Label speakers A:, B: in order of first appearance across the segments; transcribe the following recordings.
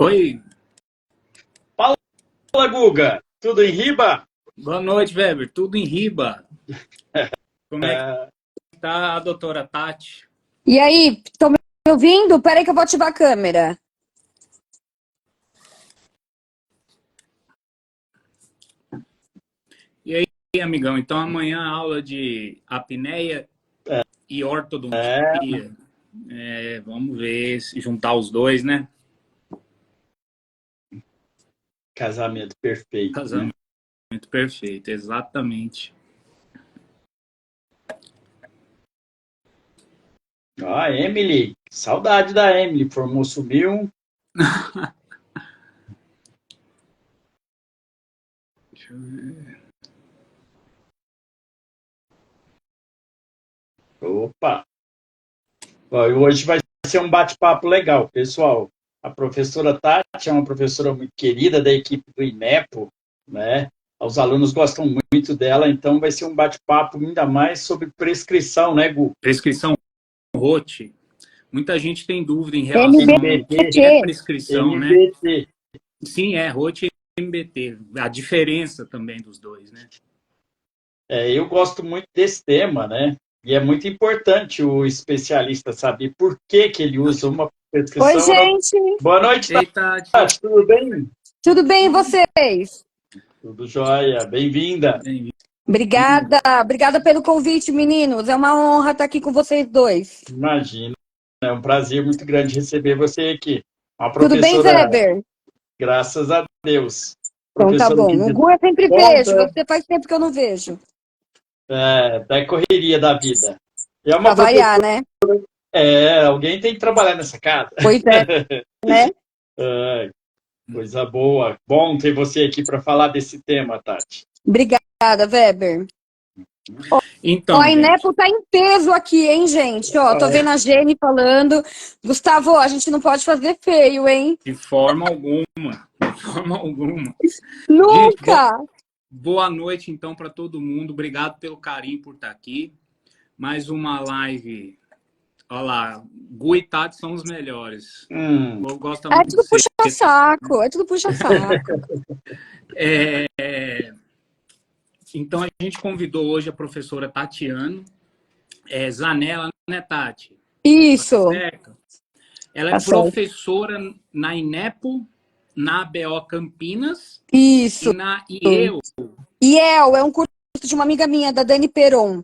A: Oi,
B: Fala, Guga. Tudo em riba?
A: boa noite, Weber. Tudo em riba. Como é que tá a doutora Tati?
C: E aí, estão me ouvindo? Peraí que eu vou ativar a câmera.
A: E aí, amigão? Então amanhã aula de apneia e
B: É,
A: ortodontia. Vamos ver se juntar os dois, né?
B: casamento perfeito, né?
A: Casamento perfeito, exatamente.
B: Ó, a Emily, saudade da Emily, formou, sumiu.
A: Deixa eu ver.
B: Opa! Ó, e hoje vai ser um bate-papo legal, pessoal. A professora Tati é uma professora muito querida da equipe do INEPO, né? Os alunos gostam muito dela, então vai ser um bate-papo ainda mais sobre prescrição, né, Gu?
A: Prescrição ROT. Muita gente tem dúvida em relação ao que
B: MBT,
A: é
C: MBT.
A: prescrição, né?
B: MBT.
A: Sim, é ROT e MBT. A diferença também dos dois, né?
B: Eu gosto muito desse tema, né? E é muito importante o especialista saber por que que ele usa uma
C: Oi,
B: prescrição ou não.
C: gente.
B: Boa noite,
A: Ei, Tati.
B: Tati, tudo bem?
C: Tudo bem e vocês?
B: Tudo jóia, bem-vinda.
A: Bem-vindo.
C: Obrigada. Obrigada pelo convite, meninos. É uma honra estar aqui com vocês dois.
B: Imagina, é um prazer muito grande receber você aqui. Uma
C: Tudo bem,
B: professora,
C: Weber?
B: graças a Deus,
C: Então tá
B: professora que
C: bom. O Gu eu sempre vejo.
B: desponta,
C: Você faz tempo que eu não vejo.
B: da correria da vida. É
C: Pra
B: uma
C: variar,
B: professora,
C: né?
B: alguém tem que trabalhar nessa casa.
C: Pois é, né?
B: É, coisa boa. Bom ter você aqui para falar desse tema, Tati.
C: Obrigada, Weber. Ó,
A: Então,
C: a
A: gente,
C: Inepo tá em peso aqui, hein, gente? Ó, tô vendo a Jenny falando. Gustavo, a gente não pode fazer feio, hein?
A: de forma alguma, de forma alguma. Gente,
C: Nunca!
A: boa noite então para todo mundo. Obrigado pelo carinho por estar aqui. Mais uma live. Olha lá, Gu e Tati são os melhores. Eu gosto
C: É
A: muito de
C: tudo
A: vocês.
C: puxa-saco, é tudo puxa-saco.
A: Então, a gente convidou hoje a professora Tatiana Zanella, né, Tati? Tá
C: Isso,
A: certo? Ela é
C: tá certo.
A: professora na INEPO, na ABO Campinas e
C: Isso.
A: na IEU.
C: IEL é um curso de uma amiga minha, da Dani Peron.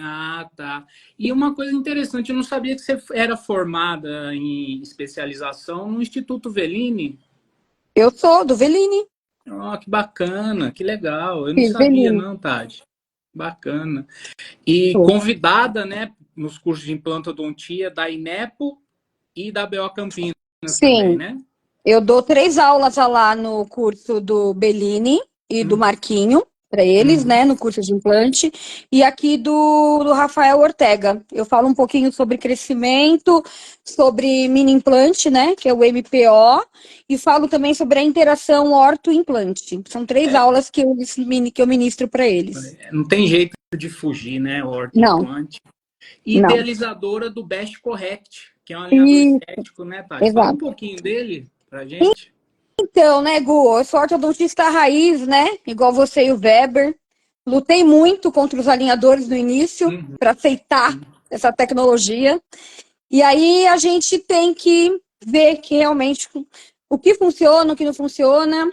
A: Ah, tá. E uma coisa interessante, eu não sabia que você era formada em especialização no Instituto Velini.
C: Eu sou do Veline.
A: Oh, que bacana, que legal. Eu não
C: Fiz
A: sabia,
C: Veline.
A: não, Tati. Bacana. E
C: Sou.
A: convidada, né, nos cursos de implantodontia da INEPO e da BO Campinas também,
C: Sim,
A: né?
C: eu dou 3 aulas lá no curso do Bellini e do
A: Hum,
C: Marquinho, para eles,
A: hum.
C: né, no curso de implante, e aqui do Rafael Ortega. Eu falo um pouquinho sobre crescimento, sobre mini implante, né, que é o MPO, e falo também sobre a interação orto-implante. São 3 aulas que eu ministro para eles.
A: Não tem jeito de fugir, né? O
C: Não,
A: ortoimplante.
C: não.
A: Idealizadora do Best Correct, que é um alinhador
C: E,
A: estético, né, Tati? Fala um
C: exato.
A: pouquinho dele pra gente.
C: Então, né, Gu, eu sou ortodontista raiz, né? Igual você e o Weber. Lutei muito contra os alinhadores no início
A: Uhum.
C: para aceitar essa tecnologia. E aí a gente tem que ver que realmente o que funciona, o que não funciona.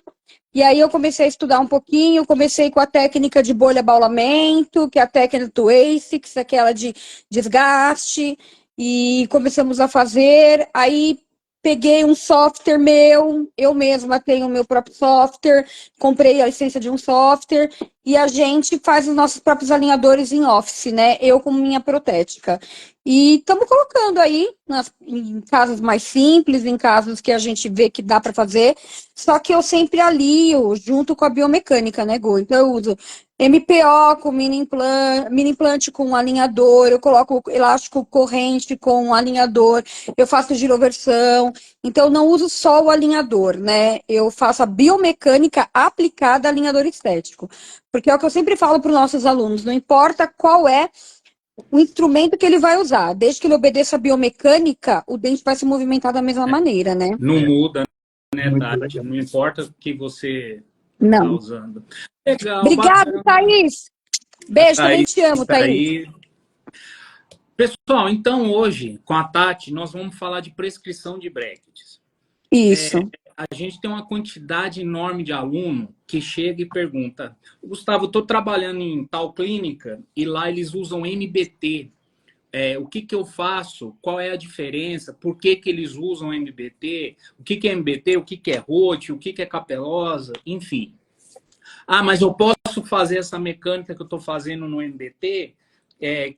C: E aí eu comecei a estudar um pouquinho, comecei com a técnica de bolha baulamento, que é a técnica do ASICS, aquela de desgaste, e começamos a fazer. Aí peguei um software meu, eu mesma tenho o meu próprio software, comprei a licença de um software, e a gente faz os nossos próprios alinhadores em Office, né? Eu com minha protética. E estamos colocando aí em casos mais simples, em casos que a gente vê que dá para fazer, só que eu sempre alio junto com a biomecânica, né, Gu? Então eu uso MPO com mini implante com alinhador, eu coloco elástico corrente com alinhador, eu faço giroversão, então eu não uso só o alinhador, né? Eu faço a biomecânica aplicada a alinhador estético. Porque é o que eu sempre falo para os nossos alunos, não importa qual é o instrumento que ele vai usar, desde que ele obedeça a biomecânica, o dente vai se movimentar da mesma maneira, né?
A: Não muda, né,
B: Muito
A: Tati?
B: legal.
A: Não importa o que você está
C: Não.
A: usando. Legal,
C: Obrigado,
A: bacana.
C: Thaís. Beijo, também
A: Thaís
C: te amo,
A: tá
C: Thaís.
A: aí. Pessoal, então hoje, com a Tati, nós vamos falar de prescrição de brackets.
C: Isso.
A: A gente tem uma quantidade enorme de aluno que chega e pergunta: Gustavo, estou trabalhando em tal clínica e lá eles usam MBT. O que eu faço? Qual é a diferença? Por que eles usam MBT? O que é MBT? O que é ROT? O que é capelosa? Enfim. Ah, mas eu posso fazer essa mecânica que eu estou fazendo no MBT?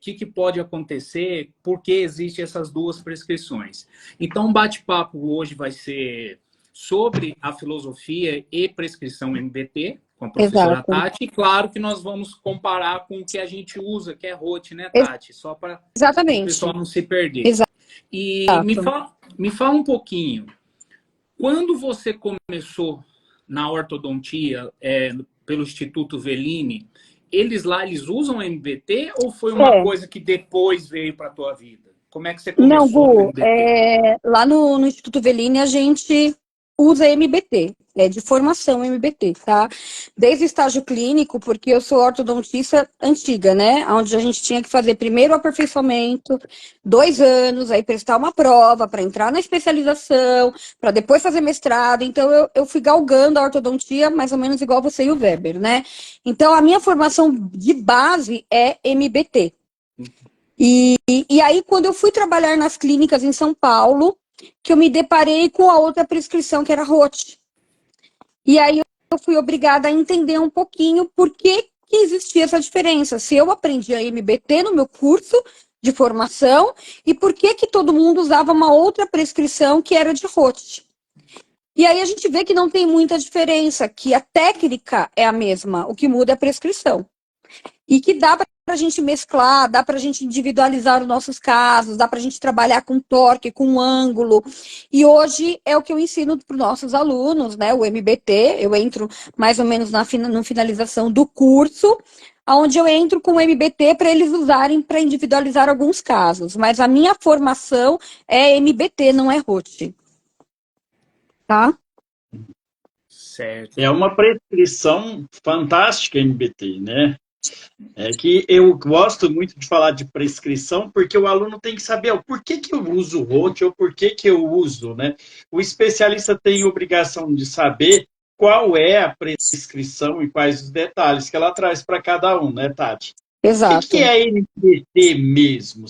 A: Que pode acontecer? Por que existem essas duas prescrições? Então, o bate-papo hoje vai ser sobre a filosofia e prescrição MBT, com a professora
C: Exato.
A: Tati. E claro que nós vamos comparar com o que a gente usa, que é ROT, né, Tati? Só para o
C: Exatamente.
A: pessoal não se perder.
C: Exato.
A: E me fala um pouquinho, quando você começou na ortodontia, pelo Instituto Velini, eles usam MBT ou foi uma coisa que depois veio para a tua vida? Como é que você começou?
C: Não, Gu, lá no Instituto Velini a gente usa MBT, de formação MBT, tá? Desde o estágio clínico, porque eu sou ortodontista antiga, né? Onde a gente tinha que fazer primeiro o aperfeiçoamento, 2 anos, aí prestar uma prova para entrar na especialização, para depois fazer mestrado. Então eu fui galgando a ortodontia mais ou menos igual você e o Weber, né? Então a minha formação de base é MBT. E aí, quando eu fui trabalhar nas clínicas em São Paulo, que eu me deparei com a outra prescrição, que era ROT. E aí eu fui obrigada a entender um pouquinho por que existia essa diferença. Se eu aprendi a MBT no meu curso de formação, e por que todo mundo usava uma outra prescrição que era de ROT. E aí a gente vê que não tem muita diferença, que a técnica é a mesma, o que muda é a prescrição. E que dá para a gente mesclar, dá para a gente individualizar os nossos casos, dá para a gente trabalhar com torque, com ângulo. E hoje é o que eu ensino para os nossos alunos, né? O MBT, eu entro mais ou menos na finalização do curso, onde eu entro com o MBT para eles usarem para individualizar alguns casos. Mas a minha formação é MBT, não é ROT. Tá?
A: Certo.
B: É uma prescrição fantástica, MBT, né? É que eu gosto muito de falar de prescrição, porque o aluno tem que saber por que eu uso o ROT ou por que eu uso, né? O especialista tem obrigação de saber qual é a prescrição e quais os detalhes que ela traz para cada um, né, Tati?
C: Exato.
B: O que é MBT mesmo?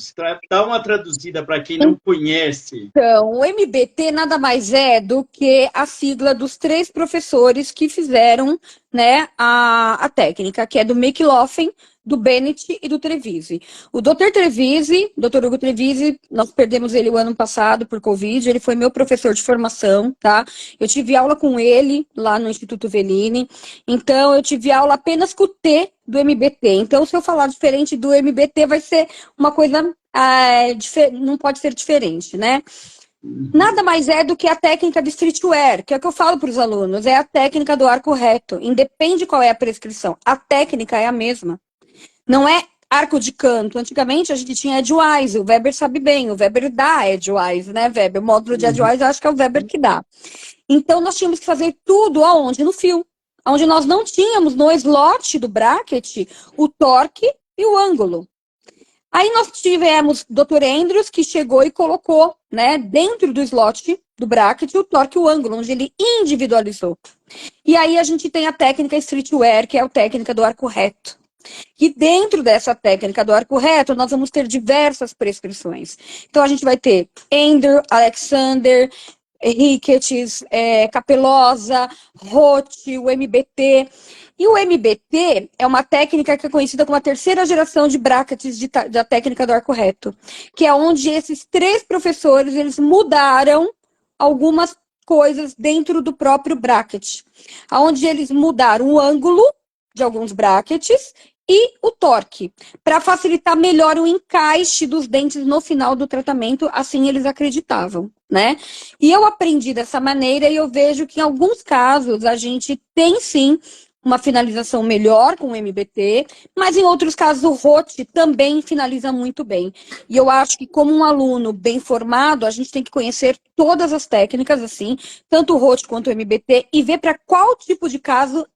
B: Dá uma traduzida para quem não conhece.
C: Então, o MBT nada mais é do que a sigla dos 3 professores que fizeram, né, a técnica, que é do McLaughlin, do Bennett e do Trevisi. O Dr. Trevisi, Dr. Hugo Trevisi, nós perdemos ele o ano passado por Covid, ele foi meu professor de formação, tá? Eu tive aula com ele lá no Instituto Velini, então eu tive aula apenas com o T do MBT. Então, se eu falar diferente do MBT, vai ser uma coisa não pode ser diferente, né? Nada mais é do que a técnica de streetwear, que é o que eu falo para os alunos, é a técnica do arco reto, independe qual é a prescrição, a técnica é a mesma. Não é arco de canto. Antigamente a gente tinha Edgewise, o Weber sabe bem, o Weber dá Edgewise, né, Weber? O módulo de Edgewise eu acho que é o Weber que dá. Então nós tínhamos que fazer tudo aonde? No fio. Onde nós não tínhamos no slot do bracket o torque e o ângulo. Aí nós tivemos o Dr. Andrews, que chegou e colocou, né, dentro do slot do bracket o torque e o ângulo, onde ele individualizou. E aí a gente tem a técnica streetwear, que é a técnica do arco reto. E dentro dessa técnica do arco reto, nós vamos ter diversas prescrições. Então a gente vai ter Andrew, Alexander, Ricketts, Capelosa, Roth, o MBT. E o MBT é uma técnica que é conhecida como a 3ª geração de brackets da técnica do arco reto, que é onde esses 3 professores eles mudaram algumas coisas dentro do próprio bracket, onde eles mudaram o ângulo de alguns brackets e o torque, para facilitar melhor o encaixe dos dentes no final do tratamento, assim eles acreditavam, né? E eu aprendi dessa maneira e eu vejo que em alguns casos a gente tem sim uma finalização melhor com o MBT, mas em outros casos o ROT também finaliza muito bem. E eu acho que como um aluno bem formado, a gente tem que conhecer todas as técnicas, assim, tanto o ROT quanto o MBT, e ver para qual tipo de caso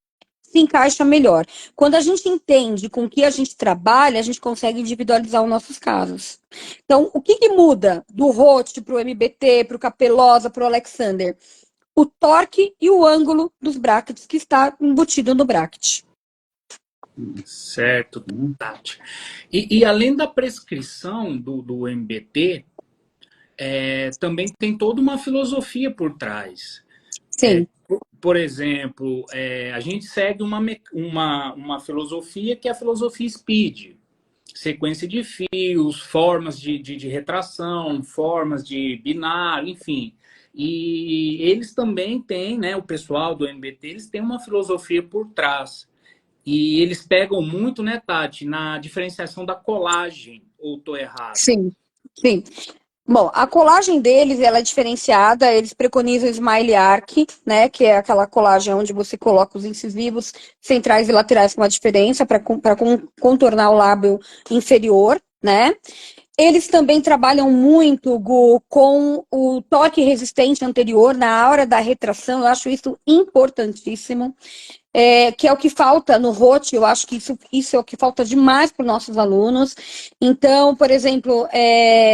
C: se encaixa melhor. Quando a gente entende com o que a gente trabalha, a gente consegue individualizar os nossos casos. Então, o que muda do ROT para o MBT, para o Capelosa, para o Alexander? O torque e o ângulo dos brackets que está embutido no bracket.
A: Certo, Tati. E além da prescrição do MBT, também tem toda uma filosofia por trás.
C: Sim.
A: Por exemplo, a gente segue uma filosofia que é a filosofia SPEED. Sequência de fios, formas de retração, formas de binário, enfim. E eles também têm, né, o pessoal do MBT, eles têm uma filosofia por trás. E eles pegam muito, né, Tati, na diferenciação da colagem, ou estou errado?
C: Sim, sim. Bom, a colagem deles, ela é diferenciada, eles preconizam o Smile Arc, né, que é aquela colagem onde você coloca os incisivos centrais e laterais com uma diferença para contornar o lábio inferior, né. Eles também trabalham muito, Gu, com o torque resistente anterior na hora da retração, eu acho isso importantíssimo. Que é o que falta no ROT, eu acho que isso é o que falta demais para os nossos alunos. Então, por exemplo,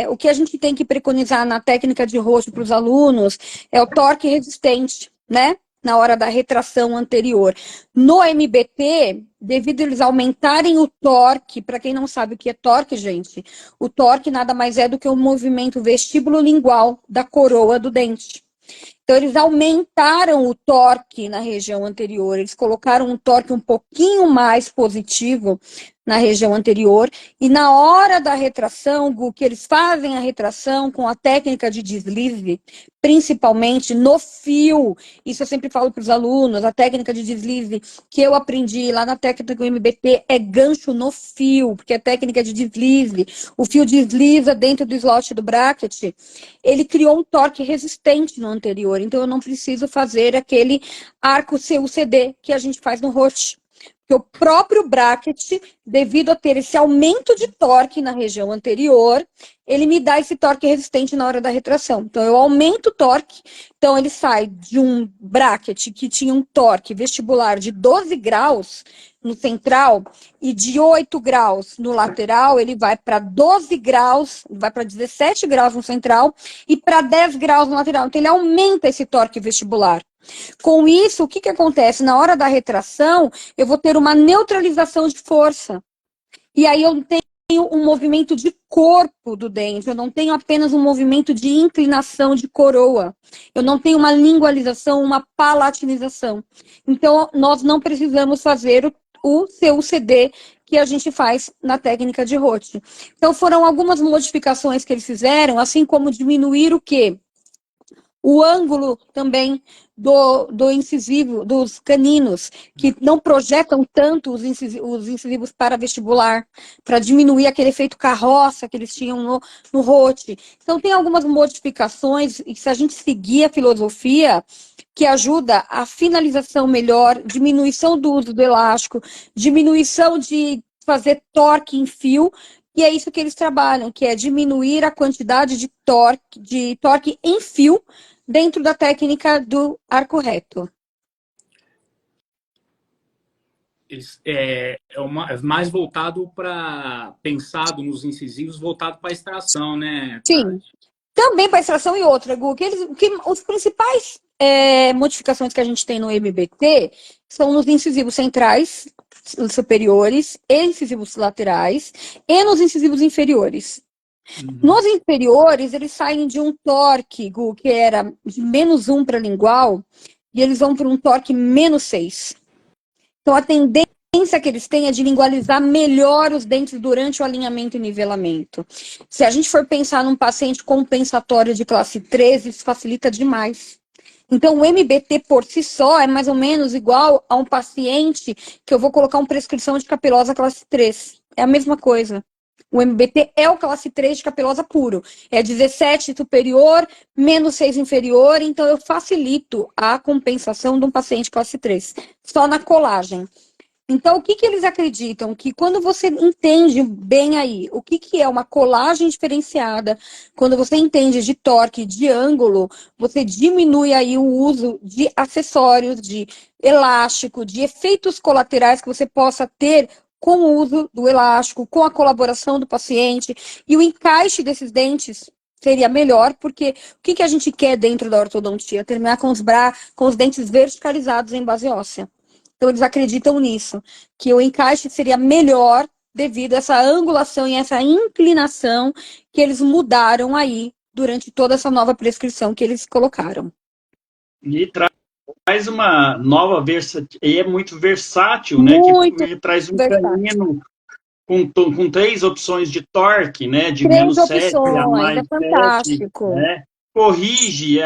C: o que a gente tem que preconizar na técnica de ROT para os alunos é o torque resistente, né? Na hora da retração anterior. No MBT, devido a eles aumentarem o torque, para quem não sabe o que é torque, gente, o torque nada mais é do que o movimento vestíbulo-lingual da coroa do dente. Então, eles aumentaram o torque na região anterior, eles colocaram um torque um pouquinho mais positivo na região anterior, e na hora da retração, Gu, que eles fazem a retração com a técnica de deslize, principalmente no fio, isso eu sempre falo para os alunos, a técnica de deslize que eu aprendi lá na técnica do MBT é gancho no fio, porque a técnica de deslize, o fio desliza dentro do slot do bracket, ele criou um torque resistente no anterior, então eu não preciso fazer aquele arco CUCD que a gente faz no roxo. Porque o próprio bracket, devido a ter esse aumento de torque na região anterior, ele me dá esse torque resistente na hora da retração. Então, eu aumento o torque, então ele sai de um bracket que tinha um torque vestibular de 12 graus no central e de 8 graus no lateral, ele vai para 12 graus, vai para 17 graus no central e para 10 graus no lateral. Então, ele aumenta esse torque vestibular. Com isso, o que acontece? Na hora da retração, eu vou ter uma neutralização de força. E aí eu tenho um movimento de corpo do dente, eu não tenho apenas um movimento de inclinação de coroa. Eu não tenho uma lingualização, uma palatinização. Então, nós não precisamos fazer o CUCD que a gente faz na técnica de Roth. Então, foram algumas modificações que eles fizeram, assim como diminuir o quê? O ângulo também do incisivo, dos caninos, que não projetam tanto os incisivos para vestibular, para diminuir aquele efeito carroça que eles tinham no Roth. Então, tem algumas modificações, e se a gente seguir a filosofia, que ajuda a finalização melhor, diminuição do uso do elástico, diminuição de fazer torque em fio, e é isso que eles trabalham, que é diminuir a quantidade de torque em fio dentro da técnica do arco reto.
A: É mais voltado para, pensado nos incisivos, voltado para a extração, né?
C: Sim, também para extração e outra, Gu, os principais modificações que a gente tem no MBT são nos incisivos centrais, superiores, e incisivos laterais, e nos incisivos inferiores. Nos inferiores, eles saem de um torque, Gu, que era de -1 para lingual, e eles vão para um torque -6. Então, a tendência que eles têm é de lingualizar melhor os dentes durante o alinhamento e nivelamento. Se a gente for pensar num paciente compensatório de classe 13, isso facilita demais. Então, o MBT por si só é mais ou menos igual a um paciente que eu vou colocar uma prescrição de capilosa classe 3. É a mesma coisa. O MBT é o classe 3 de capilosa puro. É 17 superior, menos 6 inferior, então eu facilito a compensação de um paciente classe 3, só na colagem. Então, o que eles acreditam? Que quando você entende bem aí o que é uma colagem diferenciada, quando você entende de torque, de ângulo, você diminui aí o uso de acessórios, de elástico, de efeitos colaterais que você possa ter com o uso do elástico, com a colaboração do paciente, e o encaixe desses dentes seria melhor, porque o que a gente quer dentro da ortodontia? Terminar com os dentes verticalizados em base óssea. Então, eles acreditam nisso, que o encaixe seria melhor devido a essa angulação e essa inclinação que eles mudaram aí durante toda essa nova prescrição que eles colocaram.
B: E traz uma nova e é muito versátil,
C: Muito
B: né? Que traz um
C: versátil.
B: canino com 3 opções de torque, né? De
C: 3
B: menos 7 a
C: opções,
B: mais
C: é
B: 7,
C: fantástico.
B: né? Corrige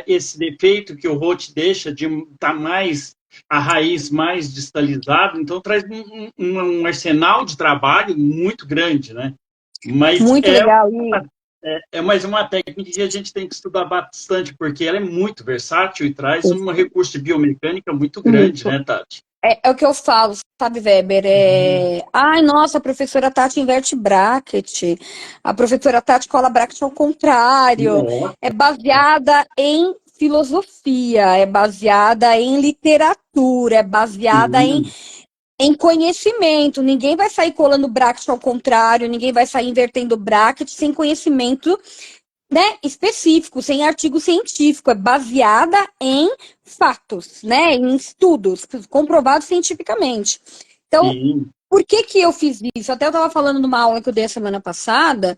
B: esse defeito que o Roth deixa de estar mais a raiz mais distalizada, então traz um arsenal de trabalho muito grande, né? Mas
C: muito legal.
B: mais uma técnica que a gente tem que estudar bastante, porque ela é muito versátil e traz um recurso de biomecânica muito grande, né, Tati?
C: É o que eu falo, sabe, Weber? Ai, nossa, a professora Tati inverte bracket. A professora Tati cola bracket ao contrário.
B: Nossa.
C: É baseada em filosofia, é baseada em literatura, é baseada em conhecimento. Ninguém vai sair colando bracket ao contrário, ninguém vai sair invertendo bracket sem conhecimento, né, específico, sem artigo científico, é baseada em fatos, né, em estudos comprovados cientificamente. Então,
B: Sim.
C: por que eu fiz isso? Até eu estava falando numa aula que eu dei a semana passada,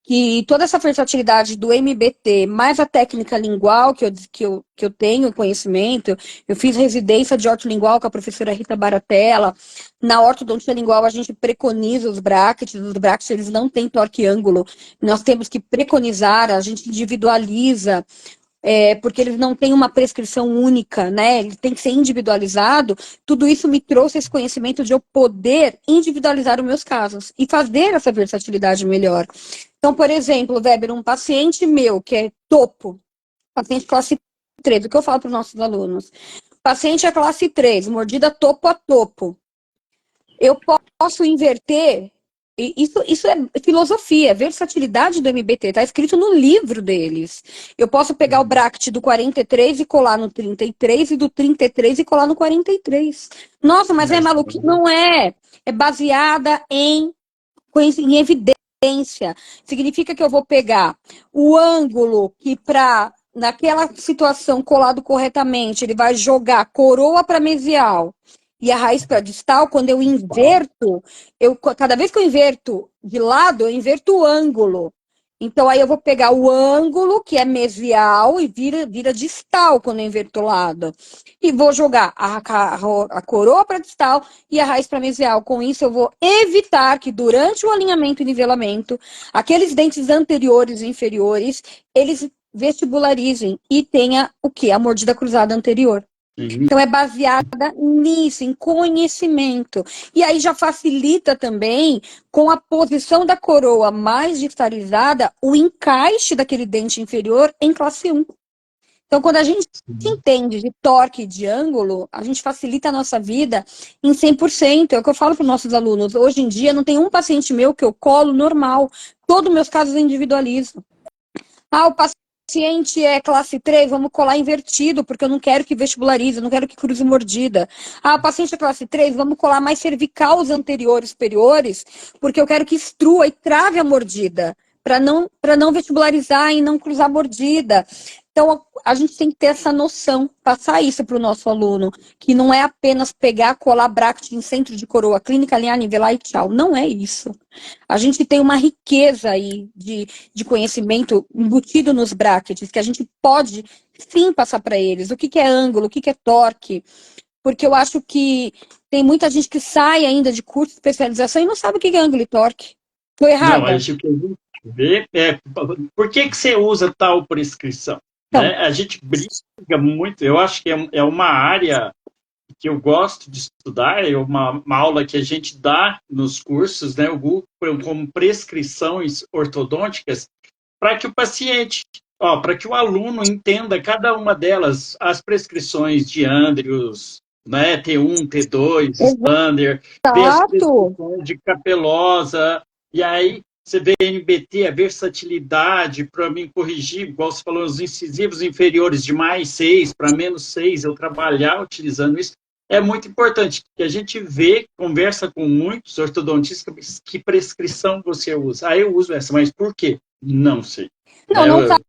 C: que toda essa versatilidade do MBT, mais a técnica lingual que eu tenho conhecimento, eu fiz residência de ortolingual com a professora Rita Baratella. Na ortodontia lingual, a gente preconiza os brackets eles não têm torque ângulo, nós temos que preconizar, a gente individualiza, porque eles não têm uma prescrição única, né? Ele tem que ser individualizado. Tudo isso me trouxe esse conhecimento de eu poder individualizar os meus casos e fazer essa versatilidade melhor. Então, por exemplo, Weber, um paciente meu que é topo, paciente classe 3, o que eu falo para os nossos alunos? Paciente é classe 3, mordida topo a topo. Eu posso inverter. Isso é filosofia, versatilidade do MBT, está escrito no livro deles. Eu posso pegar o bracket do 43 e colar no 33, e do 33 e colar no 43. Nossa, mas é maluquice? Não é. É baseada em evidência. Significa que eu vou pegar o ângulo que naquela situação colado corretamente, ele vai jogar coroa para mesial e a raiz para distal. Quando eu inverto, cada vez que eu inverto de lado, eu inverto o ângulo. Então, aí eu vou pegar o ângulo, que é mesial, e vira distal quando eu inverto o lado. E vou jogar a coroa para distal e a raiz para mesial. Com isso, eu vou evitar que durante o alinhamento e nivelamento, aqueles dentes anteriores e inferiores, eles vestibularizem e tenha o quê? A mordida cruzada anterior. Então, é baseada nisso, em conhecimento. E aí já facilita também, com a posição da coroa mais distalizada, o encaixe daquele dente inferior em classe 1. Então, quando a gente entende de torque e de ângulo, a gente facilita a nossa vida em 100%. É o que eu falo para os nossos alunos. Hoje em dia, não tem um paciente meu que eu colo normal. Todos os meus casos eu individualizo. O paciente é classe 3, vamos colar invertido, porque eu não quero que vestibularize, eu não quero que cruze mordida. O paciente é classe 3, vamos colar mais cervical os anteriores superiores, porque eu quero que extrua e trave a mordida, para não vestibularizar e não cruzar mordida. Então, a gente tem que ter essa noção, passar isso para o nosso aluno, que não é apenas pegar, colar bracket em centro de coroa clínica, alinhar, nivelar e tchau. Não é isso. A gente tem uma riqueza aí de conhecimento embutido nos brackets, que a gente pode, sim, passar para eles. O que é ângulo, o que é torque. Porque eu acho que tem muita gente que sai ainda de curso de especialização e não sabe o que é ângulo e torque. Estou errada?
B: Não, acho que a gente vê por que você usa tal prescrição? Então, né? A gente briga muito, eu acho que é uma área que eu gosto de estudar, é uma aula que a gente dá nos cursos, né, o Google, como prescrições ortodônticas, para que o paciente, para que o aluno entenda cada uma delas, as prescrições de Andrews, né, T1, T2, Stander, ver as
C: Exato.
B: prescrições de capelosa, e aí você vê NBT, a versatilidade para mim corrigir, igual você falou, os incisivos inferiores de +6 para -6, eu trabalhar utilizando isso, é muito importante, que a gente vê, conversa com muitos ortodontistas, que prescrição você usa. Ah, eu uso essa, mas por quê? Não sei.
C: Não,
B: Né?
C: não sabe,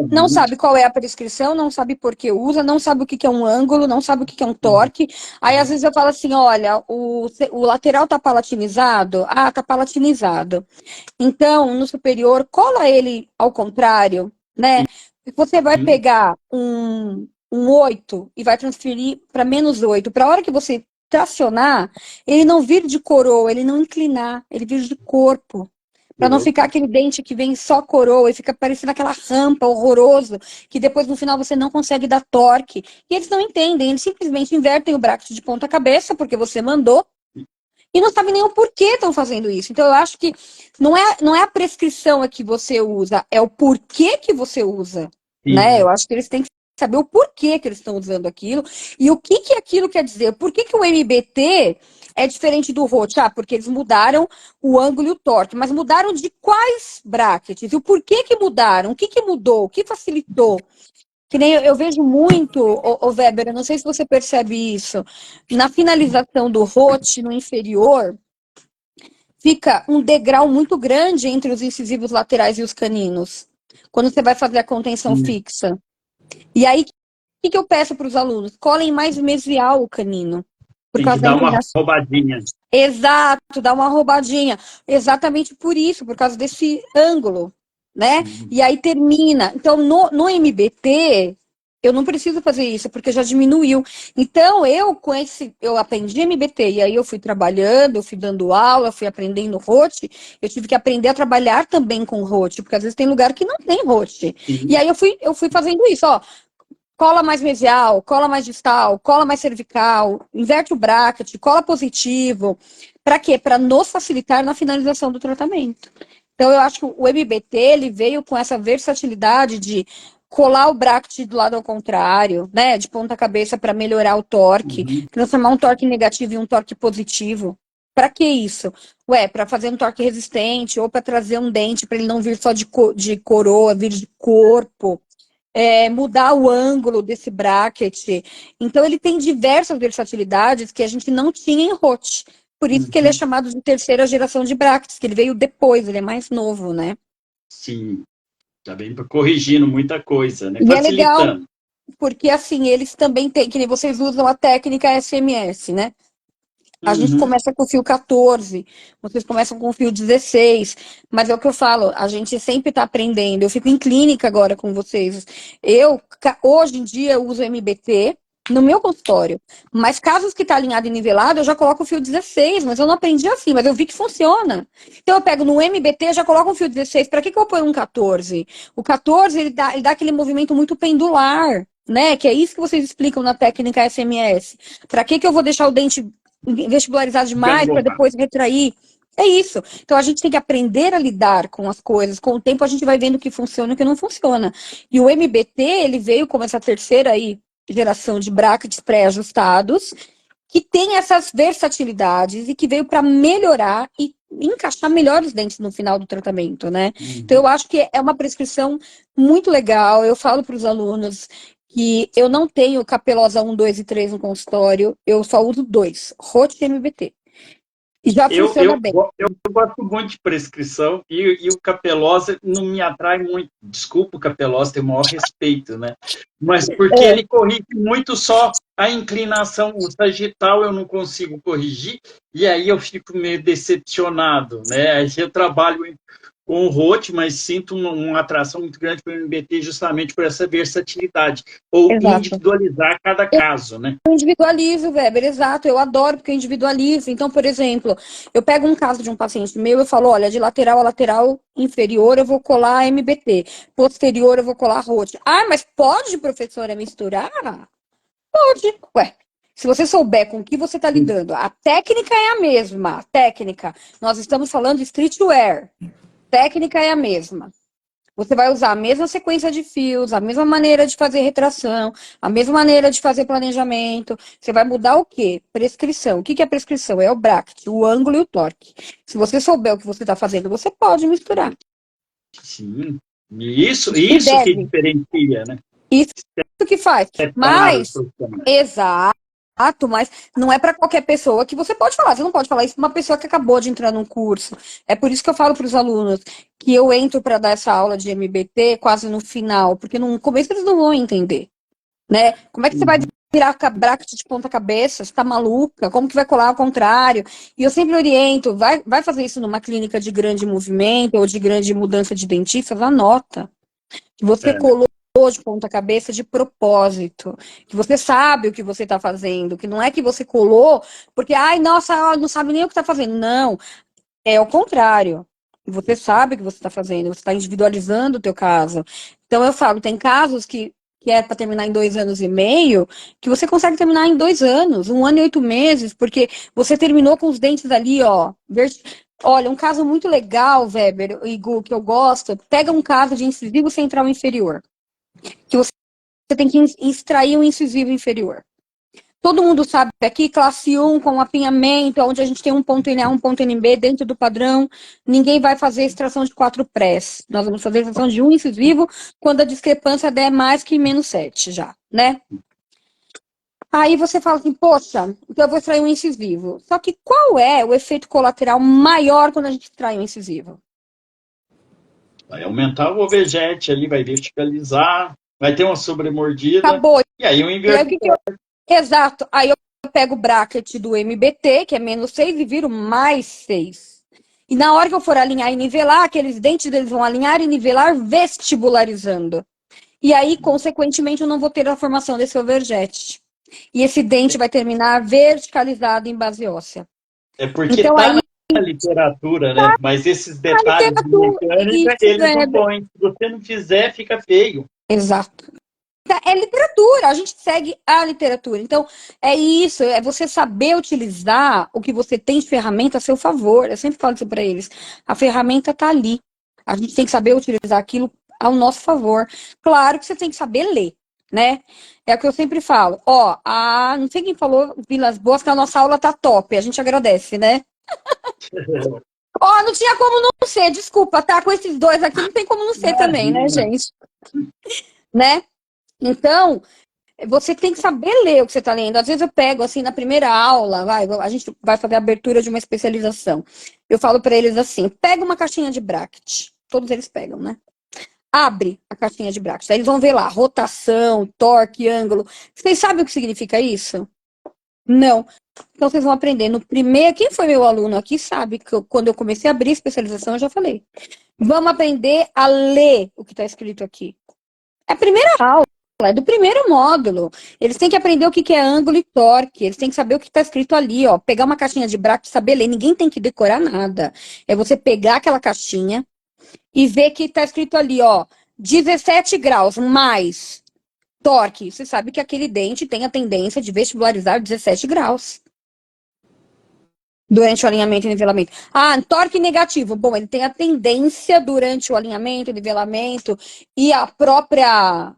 C: não sabe qual é a prescrição, não sabe por que usa, não sabe o que é um ângulo, não sabe o que é um torque. Aí, às vezes, eu falo assim, olha, o lateral tá palatinizado? Ah, tá palatinizado. Então, no superior, cola ele ao contrário, né? Você vai pegar um 8 e vai transferir para -8. Para a hora que você tracionar, ele não vir de coroa, ele não inclinar, ele vir de corpo. Para não ficar aquele dente que vem só coroa e fica parecendo aquela rampa horroroso, que depois no final você não consegue dar torque. E eles não entendem, eles simplesmente invertem o bracket de ponta cabeça, porque você mandou, e não sabem nem o porquê estão fazendo isso. Então eu acho que não é a prescrição a que você usa, é o porquê que você usa. Né? Eu acho que eles têm que saber o porquê que eles estão usando aquilo e o que aquilo quer dizer. Por que o MBT é diferente do ROT? Ah, porque eles mudaram o ângulo e o torque, mas mudaram de quais brackets? E o porquê que mudaram? O que mudou? O que facilitou? Que nem eu vejo muito, o Weber, eu não sei se você percebe isso, na finalização do ROT no inferior, fica um degrau muito grande entre os incisivos laterais e os caninos, quando você vai fazer a contenção fixa. E aí, o que eu peço para os alunos? Colhem mais mesial o canino. Por
B: Tem
C: causa
B: que
C: da
B: dar uma
C: inclinação.
B: roubadinha.
C: Exato, dá uma roubadinha. Exatamente por isso, por causa desse ângulo, né? E aí termina. Então, no MBT, eu não preciso fazer isso, porque já diminuiu. Então, eu aprendi MBT, e aí eu fui trabalhando, eu fui dando aula, fui aprendendo ROT, eu tive que aprender a trabalhar também com ROT, porque às vezes tem lugar que não tem ROT. E aí eu fui fazendo isso, ó. Cola mais mesial, cola mais distal, cola mais cervical, inverte o bracket, cola positivo. Para quê? Para nos facilitar na finalização do tratamento. Então, eu acho que o MBT ele veio com essa versatilidade de colar o bracket do lado ao contrário, né? De ponta cabeça para melhorar o torque, transformar um torque negativo em um torque positivo. Para que isso? Ué, para fazer um torque resistente ou para trazer um dente para ele não vir só de coroa, vir de corpo. Mudar o ângulo desse bracket. Então, ele tem diversas versatilidades que a gente não tinha em ROT. Por isso que ele é chamado de terceira geração de brackets, que ele veio depois, ele é mais novo, né?
B: Sim, tá bem corrigindo muita coisa, né?
C: E é legal,
B: Facilitando.
C: porque assim, eles também têm, que nem vocês usam a técnica SMS, né? A gente começa com o fio 14, vocês começam com o fio 16, mas é o que eu falo, a gente sempre está aprendendo. Eu fico em clínica agora com vocês. Hoje em dia, eu uso MBT no meu consultório, mas casos que está alinhado e nivelado, eu já coloco o fio 16, mas eu não aprendi assim, mas eu vi que funciona. Então, eu pego no MBT, já coloco um fio 16, para que eu ponho um 14? O 14, ele dá aquele movimento muito pendular, né? Que é isso que vocês explicam na técnica SMS. Para que eu vou deixar o dente vestibularizar demais para depois retrair? É isso. Então a gente tem que aprender a lidar com as coisas. Com o tempo a gente vai vendo o que funciona e o que não funciona. E o MBT, ele veio como essa terceira aí geração de brackets pré-ajustados, que tem essas versatilidades e que veio para melhorar e encaixar melhor os dentes no final do tratamento, né? Então eu acho que é uma prescrição muito legal. Eu falo para os alunos que eu não tenho capelosa 1, 2 e 3 no consultório, eu só uso 2, ROT e MBT. E já funciona bem.
B: Eu gosto muito de prescrição e o capelosa não me atrai muito. Desculpa, o capelosa tem o maior respeito, né? Mas porque ele corrige muito só a inclinação, o sagital eu não consigo corrigir, e aí eu fico meio decepcionado, né? Aí eu trabalho com o ROT, mas sinto uma atração muito grande para o MBT justamente por essa versatilidade, ou individualizar cada caso, né?
C: Eu individualizo, Weber, exato, eu adoro porque eu individualizo. Então, por exemplo, eu pego um caso de um paciente meu, eu falo, olha, de lateral a lateral inferior eu vou colar MBT, posterior eu vou colar ROT. Ah, mas pode, professora, misturar? Pode, ué. Se você souber com o que você está lidando, a técnica é a mesma. Técnica. Nós estamos falando de streetwear. Técnica é a mesma. Você vai usar a mesma sequência de fios, a mesma maneira de fazer retração, a mesma maneira de fazer planejamento. Você vai mudar o quê? Prescrição. O que é prescrição? É o bracket, o ângulo e o torque. Se você souber o que você está fazendo, você pode misturar.
B: Sim. Isso que diferencia, né?
C: Isso que faz. Mas, exato, mas não é para qualquer pessoa que você pode falar. Você não pode falar isso para uma pessoa que acabou de entrar num curso. É por isso que eu falo para os alunos que eu entro para dar essa aula de MBT quase no final, porque no começo eles não vão entender, né? Como é que você vai virar bracket de ponta cabeça? Você tá maluca? Como que vai colar ao contrário? E eu sempre oriento, vai fazer isso numa clínica de grande movimento ou de grande mudança de dentistas, anota que você colou de ponta cabeça de propósito, que você sabe o que você está fazendo, que não é que você colou porque, ai, nossa, não sabe nem o que está fazendo. Não, é o contrário. Você sabe o que você está fazendo, você está individualizando o teu caso. Então eu falo, tem casos que é para terminar em 2 anos e meio, que você consegue terminar em 2 anos, 1 ano e 8 meses, porque você terminou com os dentes ali, ó. Olha, um caso muito legal, Weber e Gu, que eu gosto, pega um caso de incisivo central inferior, que você tem que extrair o incisivo inferior. Todo mundo sabe que aqui, classe 1, com apinhamento, onde a gente tem um ponto NA, um ponto NB dentro do padrão, ninguém vai fazer extração de 4 prés. Nós vamos fazer extração de um incisivo quando a discrepância der mais que menos 7 já, né? Aí você fala assim, poxa, então eu vou extrair um incisivo. Só que qual é o efeito colateral maior quando a gente extrai um incisivo?
B: Vai aumentar o ovejete ali, vai verticalizar, vai ter uma sobremordida.
C: Acabou.
B: E aí eu inverto.
C: Exato. Aí eu pego o bracket do MBT, que é menos 6, e viro mais 6. E na hora que eu for alinhar e nivelar, aqueles dentes eles vão alinhar e nivelar vestibularizando. E aí, consequentemente, eu não vou ter a formação desse overjet. E esse dente vai terminar verticalizado em base óssea.
B: É porque então, tá na literatura, né? Mas esses detalhes de mecânica, eles não põem. Se você não fizer, fica feio.
C: Exato. É literatura, a gente segue a literatura. Então, é isso, é você saber utilizar o que você tem de ferramenta a seu favor. Eu sempre falo isso para eles. A ferramenta está ali. A gente tem que saber utilizar aquilo ao nosso favor. Claro que você tem que saber ler, né? É o que eu sempre falo. Ó, não sei quem falou, Vilas Boas, que a nossa aula tá top. A gente agradece, né? Ó, não tinha como não ser, desculpa, tá? Com esses dois aqui não tem como não ser também, né, gente? Né? Então, você tem que saber ler o que você está lendo. Às vezes eu pego, assim, na primeira aula, a gente vai fazer a abertura de uma especialização. Eu falo para eles assim, pega uma caixinha de bracket. Todos eles pegam, né? Abre a caixinha de bracket. Aí eles vão ver lá, rotação, torque, ângulo. Vocês sabem o que significa isso? Não. Então vocês vão aprender. No primeiro, quem foi meu aluno aqui sabe que quando eu comecei a abrir a especialização, eu já falei. Vamos aprender a ler o que está escrito aqui. É a primeira aula. É do primeiro módulo. Eles têm que aprender o que é ângulo e torque. Eles têm que saber o que está escrito ali, ó. Pegar uma caixinha de bracket e saber ler. Ninguém tem que decorar nada. É você pegar aquela caixinha e ver que está escrito ali, ó. 17 graus mais torque. Você sabe que aquele dente tem a tendência de vestibularizar 17 graus. Durante o alinhamento e nivelamento. Torque negativo. Bom, ele tem a tendência durante o alinhamento, nivelamento e a própria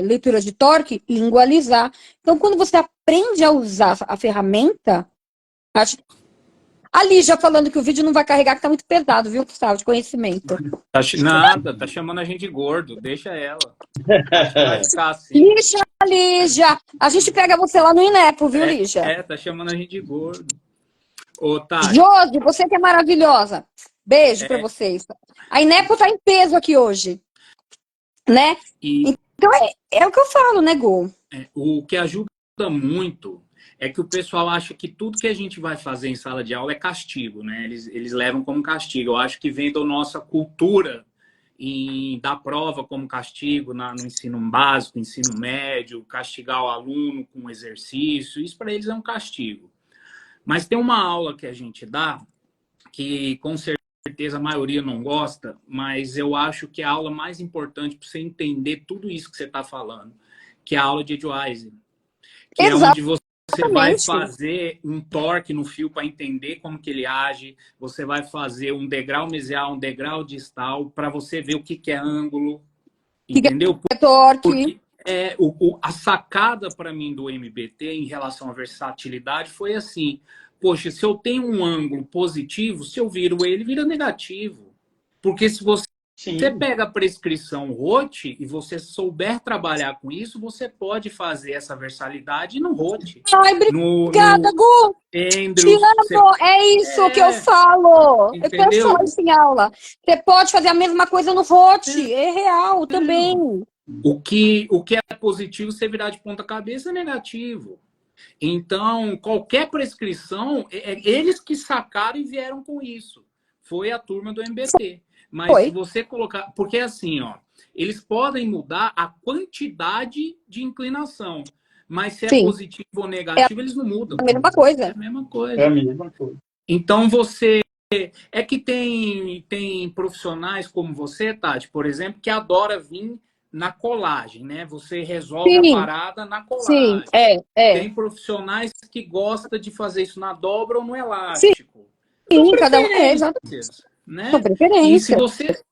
C: leitura de torque, lingualizar. Então, quando você aprende a usar a ferramenta... A Lígia falando que o vídeo não vai carregar, que tá muito pesado, viu, Gustavo, de conhecimento.
A: Nada, tá chamando a gente de gordo, deixa ela. Vai ficar assim.
C: Lígia, a gente pega você lá no Inepo, viu, Lígia?
A: Tá chamando a gente de gordo. Ô, Tati.
C: Josi, você que é maravilhosa. Beijo pra vocês. A Inepo tá em peso aqui hoje. Né? Então é o que eu falo, né, Gu?
A: O que ajuda muito é que o pessoal acha que tudo que a gente vai fazer em sala de aula é castigo, né? Eles levam como castigo. Eu acho que vem da nossa cultura em dar prova como castigo no ensino básico, ensino médio, castigar o aluno com exercício. Isso para eles é um castigo. Mas tem uma aula que a gente dá, que com certeza a maioria não gosta, mas eu acho que é a aula mais importante para você entender tudo isso que você está falando, que é a aula de Edgewise. Que é onde você Você vai
C: Exatamente.
A: fazer um torque no fio para entender como que ele age. Você vai fazer um degrau mesial, um degrau distal, para você ver o que é ângulo. Entendeu?
C: É torque.
A: Porque a sacada para mim do MBT em relação à versatilidade foi assim: poxa, se eu tenho um ângulo positivo, se eu viro ele, vira negativo. Porque se você pega a prescrição ROT e você souber trabalhar com isso, você pode fazer essa versatilidade no ROT.
C: Ai, obrigada, Gu!
A: Andrews,
C: te amo! É isso que eu falo!
A: Entendeu?
C: Eu penso falar isso em aula. Você pode fazer a mesma coisa no ROT. É real também.
A: O que é positivo, você virar de ponta cabeça, é negativo. Então, qualquer prescrição, eles que sacaram e vieram com isso. Foi a turma do MBT. Mas se você colocar... Porque assim, ó, eles podem mudar a quantidade de inclinação. Mas se é positivo ou negativo, eles não mudam.
C: É a mesma coisa.
A: É a mesma coisa.
B: É a mesma coisa.
A: Então, você... É que tem profissionais como você, Tati, por exemplo, que adora vir na colagem, né? Você resolve a parada na colagem.
C: Sim,
A: Tem profissionais que gostam de fazer isso na dobra ou no elástico.
C: Sim, cada um é, exatamente.
A: Né?
C: São preferências.
A: E se você...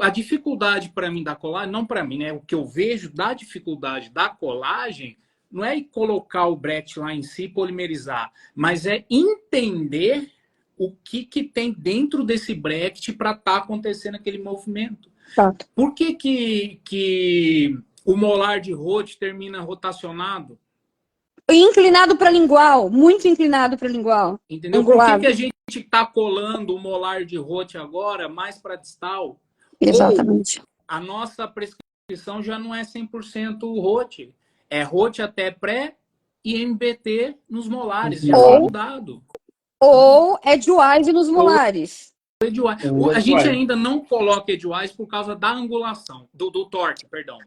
A: A dificuldade para mim da colagem, não para mim, né? O que eu vejo da dificuldade da colagem não é colocar o brete lá em si e polimerizar, mas é entender o que tem dentro desse brete para estar acontecendo aquele movimento.
C: Exato.
A: Por que o molar de Roth termina rotacionado?
C: Inclinado para lingual, muito inclinado para lingual.
A: Entendeu?
C: Angulado.
A: Por que a gente está colando o molar de Roth agora mais para distal?
C: Exatamente.
A: Ou a nossa prescrição já não é 100% Roth. É Roth até pré e MBT nos molares. Já foi mudado.
C: Ou Edgewise nos molares.
A: A gente ainda não coloca Edgewise por causa da angulação, do torque, perdão.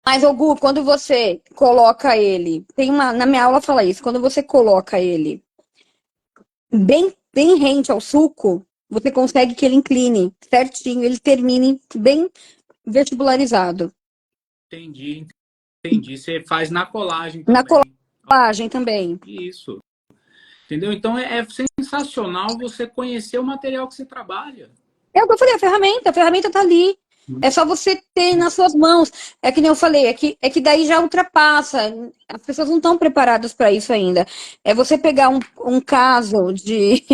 C: Mas, Gu, quando você coloca ele... na minha aula fala isso. Quando você coloca ele bem rente ao sulco, você consegue que ele incline certinho, ele termine bem vestibularizado.
A: Entendi. Você faz na colagem também.
C: Na colagem também.
A: Isso. Entendeu? Então é sensacional você conhecer o material que você trabalha.
C: É o que eu falei, a ferramenta tá ali. É só você ter nas suas mãos. É que nem eu falei, é que daí já ultrapassa. As pessoas não estão preparadas para isso ainda. É você pegar um caso de...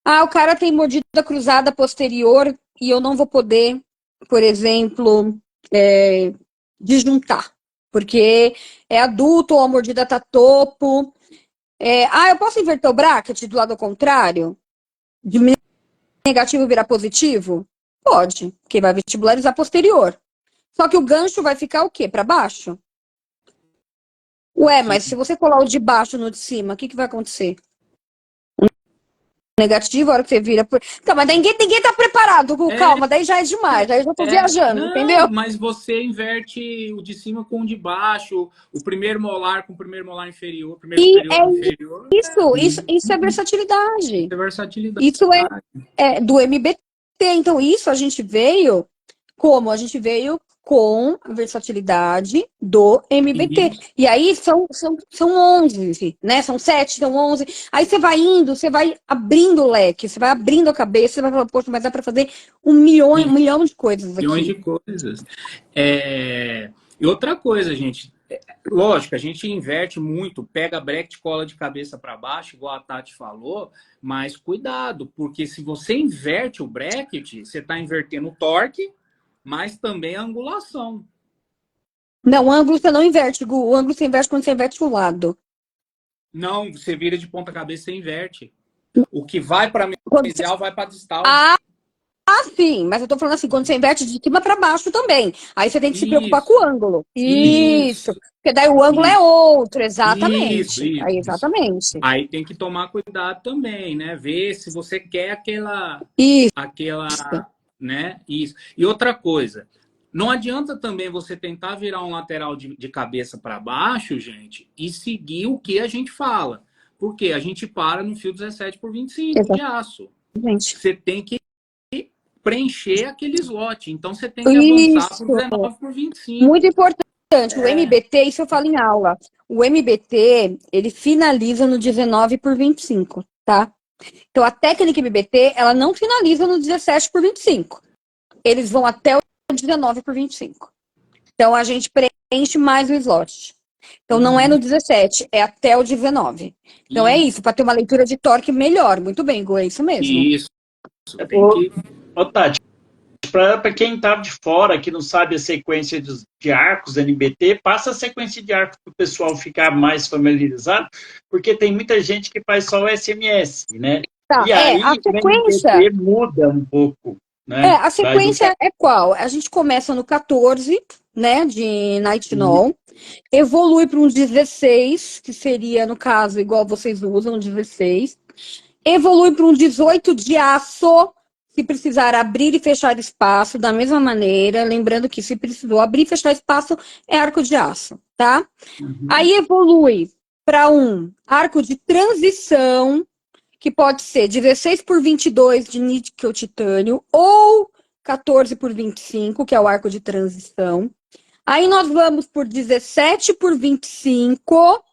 C: o cara tem mordida cruzada posterior e eu não vou poder, por exemplo, disjuntar. Porque é adulto ou a mordida tá topo. Eu posso inverter o bracket do lado contrário? De negativo virar positivo? Pode, porque vai vestibularizar posterior. Só que o gancho vai ficar o quê? Para baixo? Mas se você colar o de baixo no de cima, o que vai acontecer? Negativo, a hora que você vira... Tá, mas ninguém tá preparado, calma, daí já é demais, daí eu já tô viajando, entendeu?
A: Mas você inverte o de cima com o de baixo, o primeiro molar com o primeiro molar inferior, primeiro superior com o inferior.
C: Isso é versatilidade.
A: Isso é versatilidade.
C: Isso é do MBT. Então, isso a gente veio como? A gente veio com a versatilidade do MBT. E aí são 11, né? São 7, são 11. Aí você vai indo, você vai abrindo o leque, você vai abrindo a cabeça, você vai falar, poxa, mas dá para fazer um milhão de coisas aqui.
A: Milhões de coisas. E outra coisa, gente, lógico, a gente inverte muito, pega bracket, cola de cabeça para baixo, igual a Tati falou, mas cuidado, porque se você inverte o bracket, você está invertendo o torque, mas também a angulação.
C: Não, o ângulo você não inverte, Gu. O ângulo você inverte quando você inverte o lado.
A: Não, você vira de ponta cabeça, você inverte. O que vai para mesial vai para distal.
C: Sim, mas eu tô falando assim, quando você inverte de cima para baixo também. Aí você tem que se preocupar com o ângulo. Isso. Porque daí o ângulo é outro, exatamente.
A: Isso.
C: Aí, exatamente.
A: Aí tem que tomar cuidado também, né? Ver se você quer aquela... né? Isso. E outra coisa, não adianta também você tentar virar um lateral de cabeça para baixo, gente, e seguir o que a gente fala. Porque a gente para no fio 17x25 de aço. Você tem que preencher aquele slot. Então, você tem que avançar para o 19x25.
C: Muito importante. O MBT, isso eu falo em aula. O MBT, ele finaliza no 19 por 25, tá? Então, a técnica MBT, ela não finaliza no 17 por 25. Eles vão até o 19 por 25. Então, a gente preenche mais o slot. Então, não é no 17, é até o 19. Então, é isso, para ter uma leitura de torque melhor. Muito bem, Gu, é isso mesmo.
A: Isso. Tem que...
B: Ô, Tati, para quem está de fora, que não sabe a sequência de arcos NBT, passa a sequência de arcos para o pessoal ficar mais familiarizado, porque tem muita gente que faz só o SMS, né?
C: Tá,
B: E aí
C: a sequência...
B: o NBT muda um pouco, né?
C: A sequência é qual? A gente começa no 14, né, de Nightingale, evolui para um 16, que seria, no caso, igual vocês usam, 16, evolui para um 18 de aço, se precisar abrir e fechar espaço, da mesma maneira, lembrando que se precisou abrir e fechar espaço, é arco de aço, tá? Aí evolui para um arco de transição, que pode ser 16 por 22 de níquel titânio, ou 14 por 25, que é o arco de transição. Aí nós vamos por 17 por 25,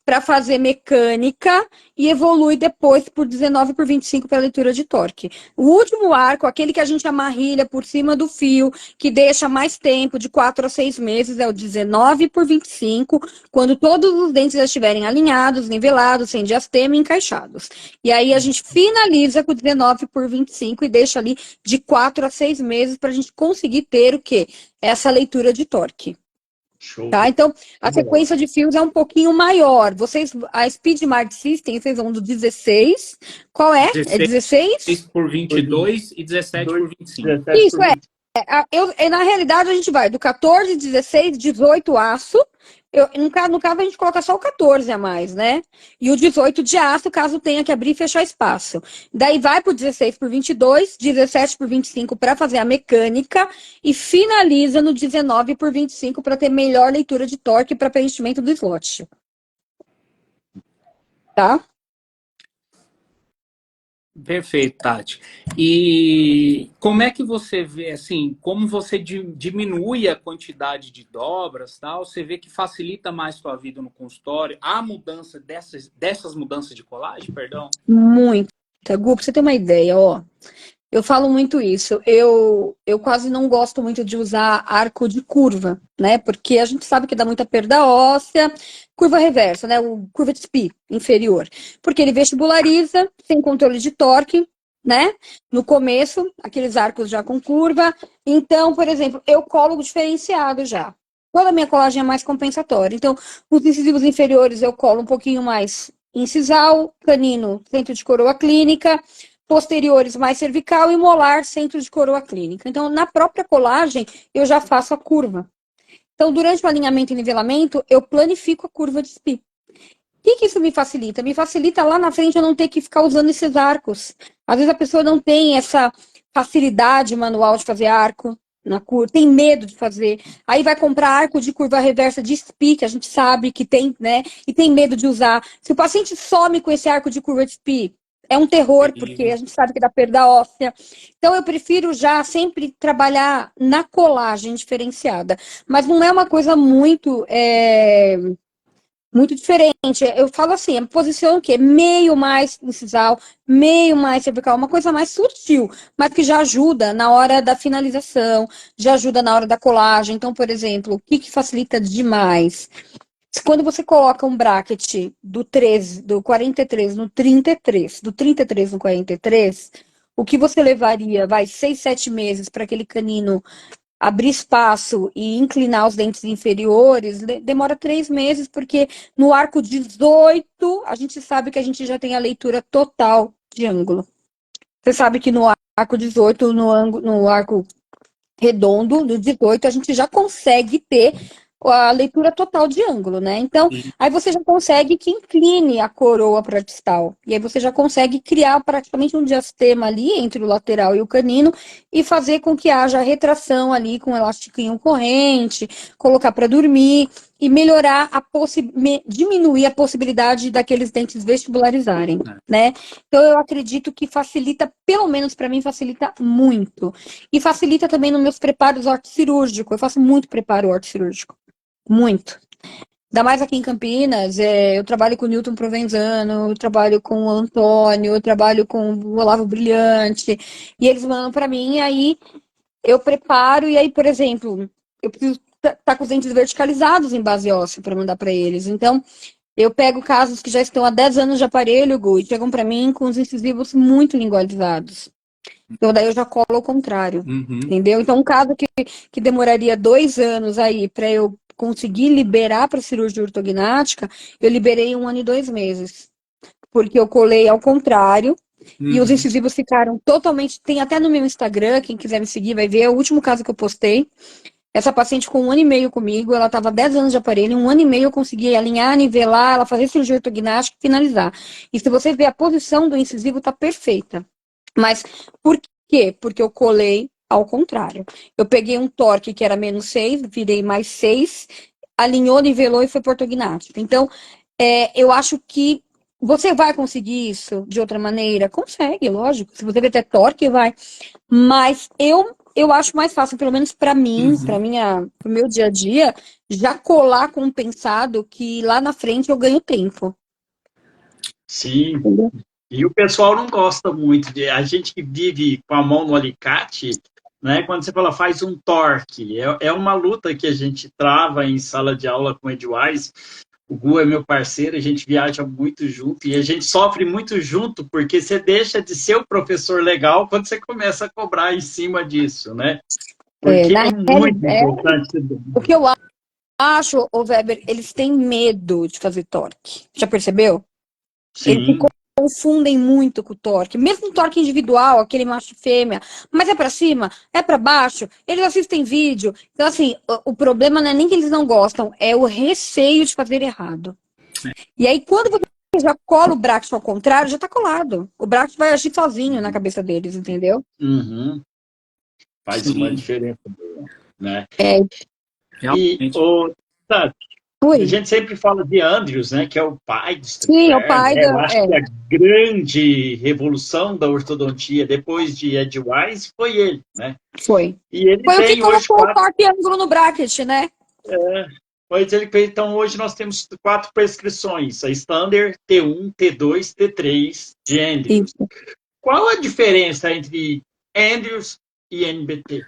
C: para fazer mecânica, e evolui depois por 19 por 25 para leitura de torque. O último arco, aquele que a gente amarrilha por cima do fio, que deixa mais tempo, de 4 a 6 meses, é o 19 por 25, quando todos os dentes já estiverem alinhados, nivelados, sem diastema e encaixados. E aí a gente finaliza com 19 por 25 e deixa ali de 4 a 6 meses para a gente conseguir ter o quê? Essa leitura de torque.
B: Show.
C: Tá? Então, a sequência de fios é um pouquinho maior. A Speed Smart System, vocês vão do 16. Qual é?
A: 16
C: é 16?
A: por 22 e 17 por 25.
C: Isso, na realidade, a gente vai do 14, 16, 18 aço. No caso, a gente coloca só o 14 a mais, né? E o 18 de aço, caso tenha que abrir e fechar espaço. Daí vai pro 16 por 22, 17 por 25 para fazer a mecânica e finaliza no 19 por 25 para ter melhor leitura de torque para preenchimento do slot. Tá?
A: Perfeito, Tati. E como é que você vê, assim, como você diminui a quantidade de dobras, tal? Você vê que facilita mais sua vida no consultório? A mudança dessas mudanças de colagem, perdão?
C: Muita. Gu, pra você ter uma ideia, ó. Eu falo muito isso. Eu quase não gosto muito de usar arco de curva, né? Porque a gente sabe que dá muita perda óssea. Curva reversa, né? O curva de SPI inferior. Porque ele vestibulariza, sem controle de torque, né? No começo, aqueles arcos já com curva. Então, por exemplo, eu colo diferenciado já. Toda a minha colagem é mais compensatória. Então, os incisivos inferiores eu colo um pouquinho mais incisal, canino, centro de coroa clínica, posteriores mais cervical e molar, centro de coroa clínica. Então, na própria colagem, eu já faço a curva. Então, durante o alinhamento e nivelamento, eu planifico a curva de SPI. O que isso me facilita? Me facilita lá na frente eu não ter que ficar usando esses arcos. Às vezes a pessoa não tem essa facilidade manual de fazer arco na curva, tem medo de fazer. Aí vai comprar arco de curva reversa de SPI, que a gente sabe que tem, né? E tem medo de usar. Se o paciente some com esse arco de curva de SPI, é um terror, porque a gente sabe que dá perda óssea. Então, eu prefiro já sempre trabalhar na colagem diferenciada. Mas não é uma coisa muito diferente. Eu falo assim, a posição o quê? Meio mais incisal, meio mais cervical, uma coisa mais sutil, mas que já ajuda na hora da finalização, já ajuda na hora da colagem. Então, por exemplo, o que facilita demais? Quando você coloca um bracket do 13, do 43 no 33, do 33 no 43, o que você levaria, 6, 7 meses para aquele canino abrir espaço e inclinar os dentes inferiores, demora 3 meses, porque no arco 18, a gente sabe que a gente já tem a leitura total de ângulo. Você sabe que no arco 18, no arco redondo, no 18, a gente já consegue ter a leitura total de ângulo, né? Então, aí você já consegue que incline a coroa para distal. E aí você já consegue criar praticamente um diastema ali entre o lateral e o canino e fazer com que haja retração ali com um elastiquinho corrente, colocar para dormir e melhorar diminuir a possibilidade daqueles dentes vestibularizarem, né? Então, eu acredito que facilita, pelo menos para mim, facilita muito. E facilita também nos meus preparos ortocirúrgicos. Eu faço muito preparo ortocirúrgico. muito. Ainda mais aqui em Campinas, eu trabalho com o Newton Provenzano, eu trabalho com o Antônio, eu trabalho com o Olavo Brilhante, e eles mandam para mim, e aí eu preparo, e aí, por exemplo, eu preciso estar com os dentes verticalizados em base óssea para mandar para eles. Então, eu pego casos que já estão há 10 anos de aparelho, Gu, e chegam para mim com os incisivos muito lingualizados. Então, daí eu já colo ao contrário, entendeu? Então, um caso que demoraria 2 anos aí para eu conseguir liberar para cirurgia ortognática, eu liberei em 1 ano e 2 meses. Porque eu colei ao contrário, e os incisivos ficaram totalmente... Tem até no meu Instagram, quem quiser me seguir vai ver, é o último caso que eu postei. Essa paciente com 1 ano e meio comigo, ela estava 10 anos de aparelho, em 1 ano e meio eu consegui alinhar, nivelar, ela fazer cirurgia ortognática e finalizar. E se você ver, a posição do incisivo está perfeita. Mas por quê? Porque eu colei ao contrário. Eu peguei um torque que era -6, virei +6, alinhou, nivelou e foi para ortognática. Então, eu acho que você vai conseguir isso de outra maneira? Consegue, lógico. Se você ver até torque, vai. Mas eu acho mais fácil, pelo menos para mim, pro meu dia a dia, já colar com um pensado que lá na frente eu ganho tempo.
B: Sim. E o pessoal não gosta muito de a gente que vive com a mão no alicate, né? Quando você fala faz um torque, é uma luta que a gente trava em sala de aula com o Edwise. O Gu é meu parceiro, a gente viaja muito junto e a gente sofre muito junto porque você deixa de ser o professor legal quando você começa a cobrar em cima disso, né? Porque é muito importante.
C: O que eu acho, ô Weber, eles têm medo de fazer torque. Já percebeu?
B: Sim.
C: Eles confundem muito com o torque. Mesmo o torque individual, aquele macho e fêmea. Mas é pra cima, é pra baixo. Eles assistem vídeo. Então, assim, o problema não é nem que eles não gostam, é o receio de fazer errado. E aí, quando você já cola o braço ao contrário, já tá colado. O braço vai agir sozinho na cabeça deles, entendeu?
B: Faz uma diferença, né?
A: Realmente.
B: Tati, a gente sempre fala de Andrews, né, que é o pai do Strepfer.
C: Sim, o pai
B: Eu acho que a grande revolução da ortodontia depois de Edwise foi ele, né?
C: Foi.
B: E ele
C: foi
B: tem
C: o que
B: hoje
C: colocou o torque ângulo no bracket, né?
B: Então, hoje nós temos 4 prescrições, a Standard, T1, T2, T3 de Andrews. Isso. Qual a diferença entre Andrews e NBT?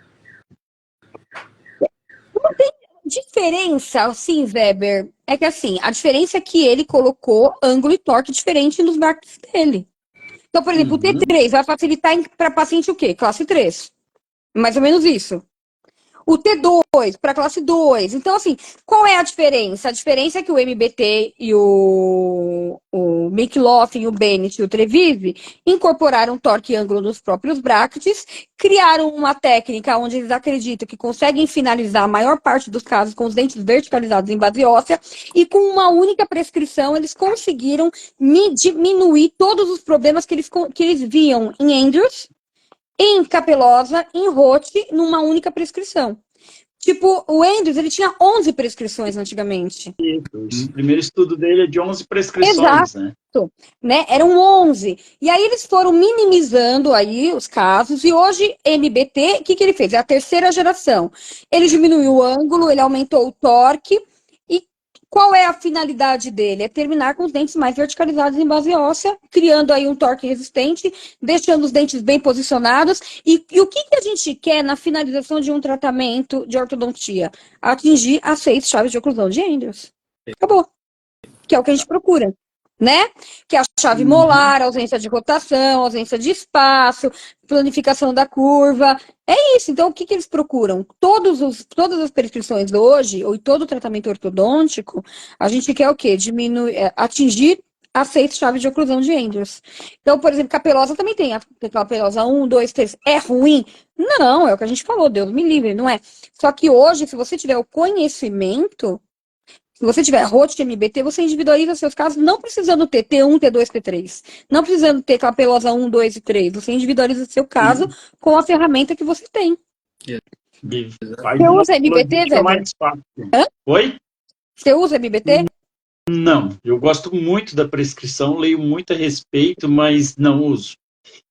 C: Não tem diferença, assim, Weber. É que, assim, a diferença é que ele colocou ângulo e torque diferente nos brackets dele. Então, por exemplo, o T3 vai facilitar para paciente o quê? Classe 3. Mais ou menos isso. O T2 para classe 2. Então, assim, qual é a diferença? A diferença é que o MBT e o McLaughlin, o Bennett e o Trevise incorporaram torque e ângulo nos próprios brackets, criaram uma técnica onde eles acreditam que conseguem finalizar a maior parte dos casos com os dentes verticalizados em base óssea, e com uma única prescrição eles conseguiram diminuir todos os problemas que eles viam em Andrews, em Capelosa, em Roth, numa única prescrição. Tipo, o Andrews, ele tinha 11 prescrições antigamente.
B: Isso. O primeiro estudo dele é de 11 prescrições,
C: né? Eram 11. E aí eles foram minimizando aí os casos, e hoje, MBT, o que ele fez? É a terceira geração. Ele diminuiu o ângulo, ele aumentou o torque. Qual é a finalidade dele? É terminar com os dentes mais verticalizados em base óssea, criando aí um torque resistente, deixando os dentes bem posicionados. E o que a gente quer na finalização de um tratamento de ortodontia? Atingir as 6 chaves de oclusão de Andrews. Acabou. Que é o que a gente procura, né? Que é a chave molar, ausência de rotação, ausência de espaço, planificação da curva. É isso. Então, o que eles procuram? Todas as prescrições hoje, ou todo o tratamento ortodôntico, a gente quer o quê? Atingir as 6 chaves de oclusão de Andrews. Então, por exemplo, Capelosa também tem. A Capelosa 1, 2, 3. É ruim? Não, é o que a gente falou, Deus me livre, não é? Só que hoje, se você tiver o conhecimento, se você tiver Roth MBT, você individualiza seus casos, não precisando ter T1, T2, T3. Não precisando ter Capelosa 1, 2 e 3. Você individualiza seu caso com a ferramenta que você tem.
B: Você
C: usa MBT, Weber?
B: Oi?
C: Você usa MBT?
B: Não, eu gosto muito da prescrição, leio muito a respeito, mas não uso.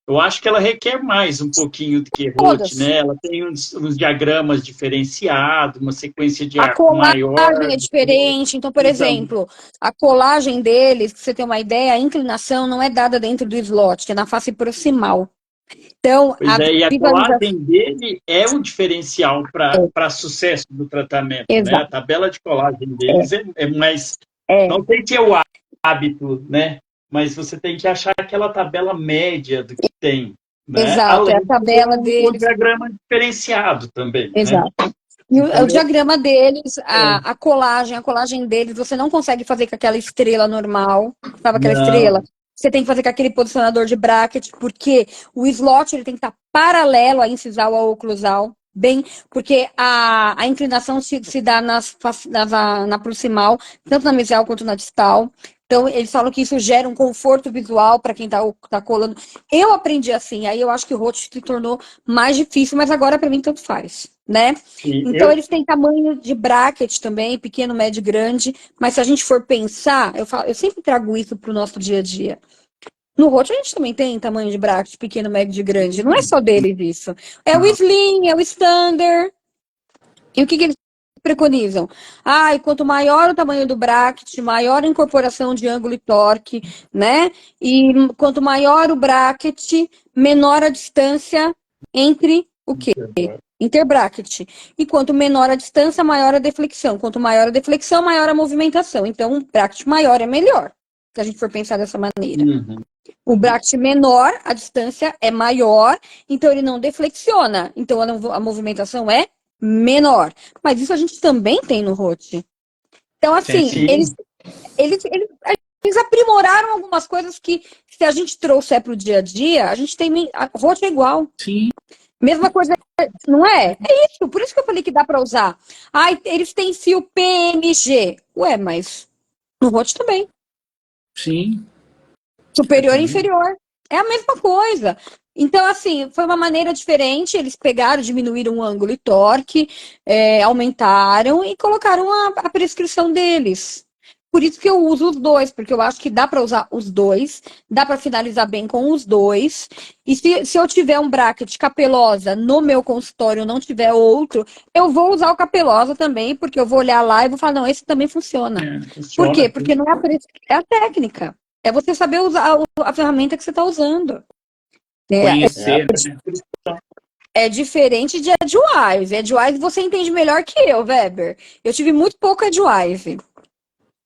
B: Eu acho que ela requer mais um pouquinho do que
C: Todas.
B: Rote, né? Ela tem uns diagramas diferenciados, uma sequência de
C: A
B: arco maior.
C: colagem é diferente. Então, por exemplo, a colagem deles, pra você ter uma ideia, a inclinação não é dada dentro do slot, é na face proximal. Então,
B: Pois
C: a
B: é, e a
C: visualização.
B: colagem dele é um diferencial para sucesso do tratamento, né? A
C: Exato.
B: tabela de colagem deles é mais.
C: É,
B: Não sei se é o hábito, né? Mas você tem que achar aquela tabela média do que tem, né?
C: exato. É a
B: Além de ter
C: tabela
B: um
C: deles.
B: diagrama diferenciado também, né?
C: Exato. E o
B: Então,
C: diagrama deles,
B: é,
C: a colagem deles, você não consegue fazer com aquela estrela normal, sabe aquela estrela?
B: não,
C: Você tem que fazer com aquele posicionador de bracket, porque o slot ele tem que estar paralelo à incisal ao oclusal, bem, porque a inclinação se dá na proximal, tanto na mesial quanto na distal. Então, eles falam que isso gera um conforto visual para quem tá colando. Eu aprendi assim, aí eu acho que o Roth se tornou mais difícil, mas agora para mim tanto faz, né?
B: e
C: Então,
B: eu,
C: eles têm tamanho de bracket também, pequeno, médio, grande, mas se a gente for pensar, eu sempre trago isso para o nosso dia a dia. No Roth a gente também tem tamanho de bracket, pequeno, médio e grande, não é só deles isso. É o Slim, é o Standard. E o que eles preconizam? E quanto maior o tamanho do bracket, maior a incorporação de ângulo e torque, né? E quanto maior o bracket, menor a distância entre o quê? Interbracket. E quanto menor a distância, maior a deflexão. Quanto maior a deflexão, maior a movimentação. Então, um bracket maior é melhor, se a gente for pensar dessa maneira.
B: Uhum.
C: O bracket menor, a distância é maior, então ele não deflexiona. Então, a movimentação é menor. Mas isso a gente também tem no Roth. Então, assim,
B: Sim,
C: eles aprimoraram algumas coisas que, se a gente trouxer para o dia a dia, a gente tem. A Roth é igual.
A: Sim,
C: Mesma coisa, não é? É isso, por isso que eu falei que dá para usar. Eles têm fio PMG. Ué, mas no Roth também.
A: sim.
C: Superior e inferior. É a mesma coisa. Então, assim, foi uma maneira diferente. Eles pegaram, diminuíram o ângulo e torque, aumentaram e colocaram a prescrição deles. Por isso que eu uso os dois, porque eu acho que dá para usar os dois, dá para finalizar bem com os dois. E se eu tiver um bracket capelosa no meu consultório, eu não tiver outro, eu vou usar o capelosa também, porque eu vou olhar lá e vou falar, não, esse também funciona. Por quê?
B: funciona.
C: Porque não é é a técnica. É você saber usar a ferramenta que você está usando.
A: Conhecer, né?
C: É diferente de Edgewise. Edgewise você entende melhor que eu, Weber. Eu tive muito pouco Edgewise.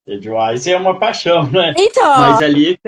B: Edgewise é uma paixão, né?
C: Então,
B: Mas ali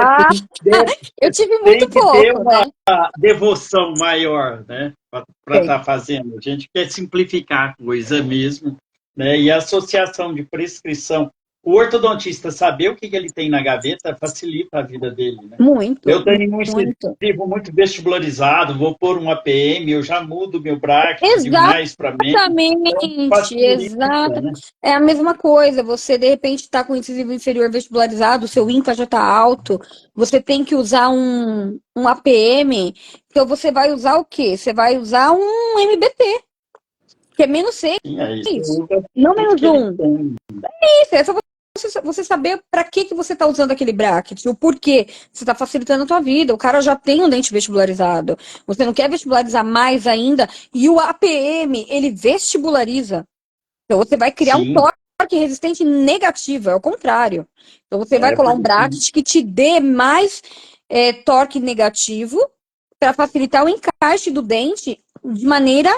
C: eu tive
B: tem
C: muito
B: que ter
C: pouco,
B: uma
C: né?
B: devoção maior, né? Para
C: Tem.
B: estar fazendo. A gente quer simplificar a coisa mesmo, né? E a associação de prescrição. O ortodontista saber o que ele tem na gaveta facilita a vida dele, né?
C: Muito,
B: Eu tenho um
C: muito.
B: incisivo muito vestibularizado, vou pôr um APM, eu já mudo meu bracket de mais para menos, então
C: Exatamente,
B: facilita,
C: exato.
B: né?
C: É a mesma coisa. Você, de repente, está com incisivo inferior vestibularizado, o seu INPA já está alto, você tem que usar um APM. Então, você vai usar o quê? Você vai usar um MBT, que é menos 6,
B: Sim, aí você usa
C: não
B: tudo
C: menos
B: que ele
C: 1.
B: tem.
C: Isso, é só você saber para que você está usando aquele bracket, o porquê. Você está facilitando a tua vida. O cara já tem um dente vestibularizado. Você não quer vestibularizar mais ainda. E o APM, ele vestibulariza. Então você vai criar um
B: Sim,
C: torque resistente negativo, é o contrário. Então você vai colar um
B: porque
C: bracket que te dê mais torque negativo para facilitar o encaixe do dente de maneira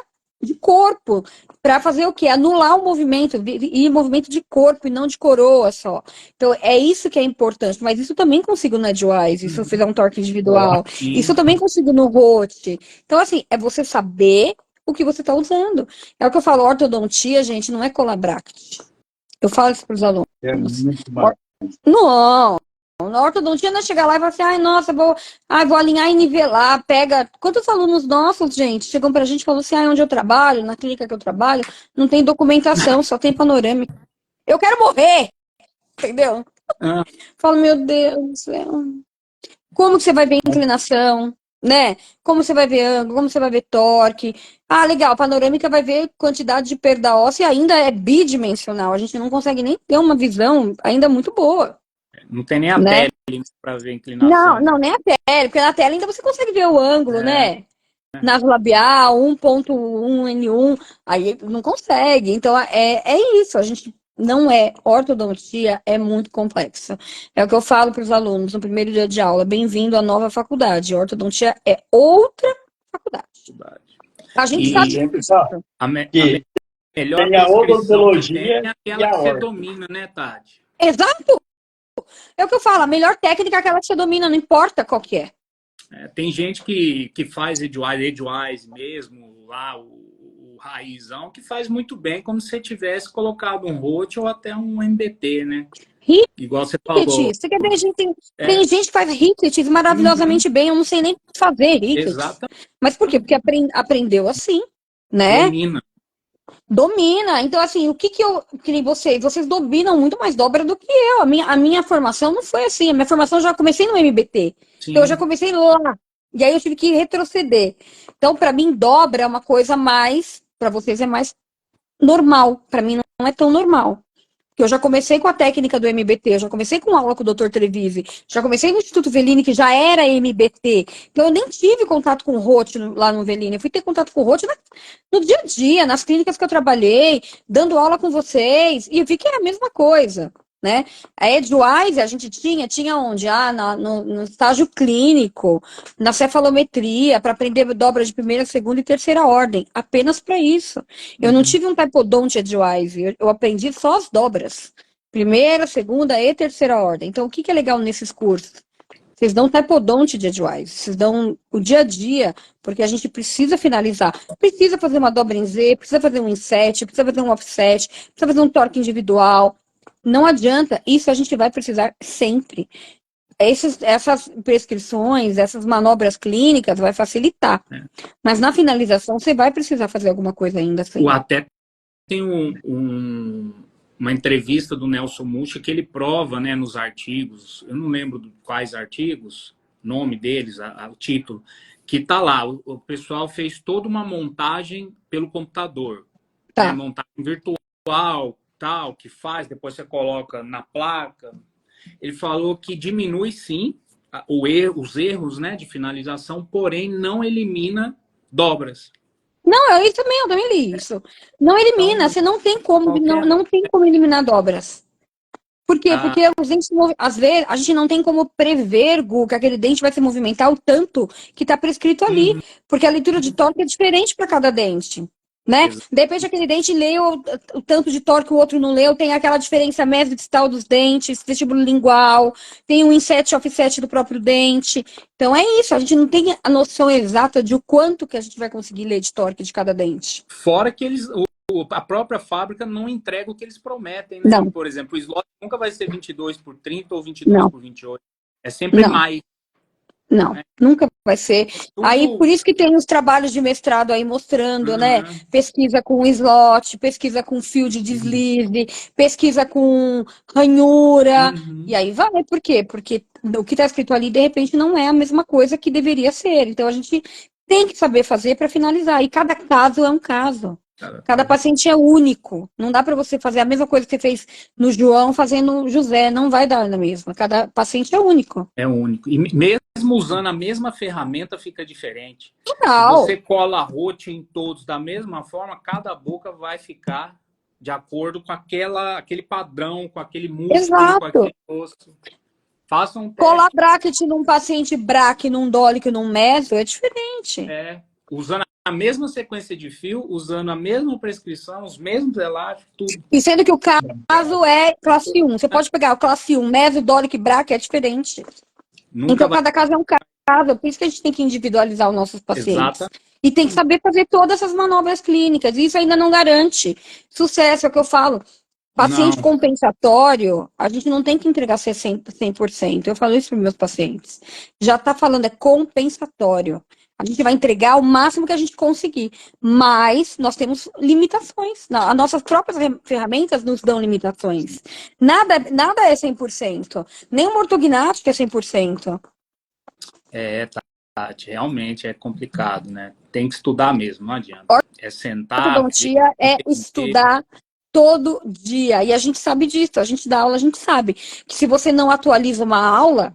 C: de corpo, para fazer o quê? Anular o movimento, e movimento de corpo e não de coroa só. Então é isso que é importante, mas isso eu também consigo no Edgewise, se eu fizer um torque individual. Isso eu
A: Sim.
C: também consigo no Rote. Então, assim, é você saber o que você está usando. É o que eu falo, ortodontia, gente, não é colar bracket. Eu falo isso para os alunos.
B: é muito mais.
C: Não, na ortodontia não é chegar lá e falar assim, ai, nossa, vou alinhar e nivelar, pega. Quantos alunos nossos, gente, chegam pra gente e falam assim, onde eu trabalho, na clínica que eu trabalho, não tem documentação, só tem panorâmica. Eu quero morrer, entendeu?
A: Ah,
C: Falo, meu Deus do céu. Como que você vai ver inclinação, né? Como você vai ver ângulo, como você vai ver torque. Legal, panorâmica vai ver quantidade de perda óssea e ainda é bidimensional. A gente não consegue nem ter uma visão ainda muito boa.
A: Não tem nem a
C: né?
A: tela para ver a inclinação.
C: Não, nem a tela, porque na tela ainda você consegue ver o ângulo, né? Nasolabial, 1.1N1, aí não consegue. Então, é isso, a gente não é, ortodontia é muito complexa. É o que eu falo para os alunos no primeiro dia de aula, bem-vindo à nova faculdade, ortodontia é outra faculdade. A gente sabe disso.
B: Que
A: Melhor
B: tem a
A: prescrição que tem
B: odontologia
A: é
B: e
A: aquela
B: a
A: que você
B: orto.
A: domina, né, Tati?
C: Exato! É o que eu falo, a melhor técnica é aquela que você domina, não importa qual que é.
A: Tem gente que faz Edgewise mesmo, lá o raizão, que faz muito bem, como se você tivesse colocado um Rote ou até um MBT, né? Igual você falou.
C: Você quer ver, tem gente que faz Rickets maravilhosamente bem, eu não sei nem fazer Rickets.
A: Exatamente.
C: Mas por quê? Porque aprendeu assim, né? Domina. Então, assim, o que nem vocês dominam muito mais dobra do que eu. A minha formação não foi assim. A minha formação eu já comecei no MBT.
A: Sim.
C: Então, eu já comecei lá. E aí eu tive que retroceder. Então, para mim, dobra é uma coisa mais. Para vocês é mais normal. Para mim, não é tão normal. Porque eu já comecei com a técnica do MBT, eu já comecei com aula com o Dr. Trevise, já comecei no Instituto Velini, que já era MBT. Então, eu nem tive contato com o Rote lá no Velini. Eu fui ter contato com o Rote no dia a dia, nas clínicas que eu trabalhei, dando aula com vocês, e eu vi que é a mesma coisa, né? A Edgewise a gente tinha onde? No estágio clínico, na cefalometria, para aprender dobra de primeira, segunda e terceira ordem, apenas para isso. Eu não tive um typodonte Edgewise, eu aprendi só as dobras, primeira, segunda e terceira ordem. Então, o que é legal nesses cursos? Vocês dão typodonte de Edgewise, vocês dão o dia a dia, porque a gente precisa finalizar. Precisa fazer uma dobra em Z, precisa fazer um inset, precisa fazer um offset, precisa fazer um torque individual. Não adianta, isso a gente vai precisar sempre. Essas prescrições, essas manobras clínicas vai facilitar. Mas na finalização você vai precisar fazer alguma coisa ainda assim.
A: Até tem uma entrevista do Nelson Mucci que ele prova, né, nos artigos, eu não lembro quais artigos, nome deles, o título, que tá lá, o pessoal fez toda uma montagem pelo computador,
C: Tá.
A: né, montagem virtual, tal, que faz, depois você coloca na placa. Ele falou que diminui sim os erros, né, de finalização, porém não elimina dobras.
C: Não, eu também li isso. Não elimina, então, você não tem como, não tem como eliminar dobras. Por quê? Porque os dentes, às vezes, a gente não tem como prever, Gu, que aquele dente vai se movimentar o tanto que está prescrito ali. Porque a leitura de torque é diferente para cada dente. Né? De repente, aquele dente leu o tanto de torque, o outro não leu, tem aquela diferença mesodistal dos dentes, vestíbulo lingual, tem um inset offset do próprio dente. Então é isso, a gente não tem a noção exata de o quanto que a gente vai conseguir ler de torque de cada dente.
A: Fora que a própria fábrica não entrega o que eles prometem, né?
C: Não.
A: Por exemplo, o slot nunca vai ser 22/30 ou 22/28. É sempre mais.
C: Não, nunca vai ser. Aí, por isso que tem os trabalhos de mestrado aí mostrando, né? Pesquisa com slot, pesquisa com fio de deslize, pesquisa com ranhura. E aí vai, por quê? Porque o que está escrito ali, de repente, não é a mesma coisa que deveria ser. Então, a gente tem que saber fazer para finalizar. E cada caso é um caso. Cada paciente é único. Não dá para você fazer a mesma coisa que você fez no João, fazendo no José. Não vai dar na mesma. Cada paciente é único.
A: É único. E mesmo usando a mesma ferramenta, fica diferente.
C: Total.
A: Se você cola a Rote em todos da mesma forma, cada boca vai ficar de acordo com aquele padrão, com aquele músculo,
C: exato,
A: com aquele osso. Faça um teste.
C: Colar bracket num paciente braque, num dólico, num meso, é diferente.
A: Usando a mesma sequência de fio, usando a mesma prescrição, os mesmos elásticos, tudo.
C: E sendo que o caso é classe 1. Você pode pegar o classe 1, meso, dólico e braque, é diferente. Então, cada caso é um caso. Por isso que a gente tem que individualizar os nossos pacientes. Exato. E tem que saber fazer todas essas manobras clínicas. E isso ainda não garante sucesso, é o que eu falo. Paciente compensatório, a gente não tem que entregar 100%. Eu falo isso para meus pacientes. Já está falando, é compensatório. A gente vai entregar o máximo que a gente conseguir. Mas nós temos limitações. As nossas próprias ferramentas nos dão limitações. Nada é 100%. Nem o ortognático é 100%.
A: Tati, realmente é complicado, né? Tem que estudar mesmo, não adianta. É sentar...
C: Ortodontia é estudar todo dia. E a gente sabe disso, a gente dá aula, a gente sabe que se você não atualiza uma aula,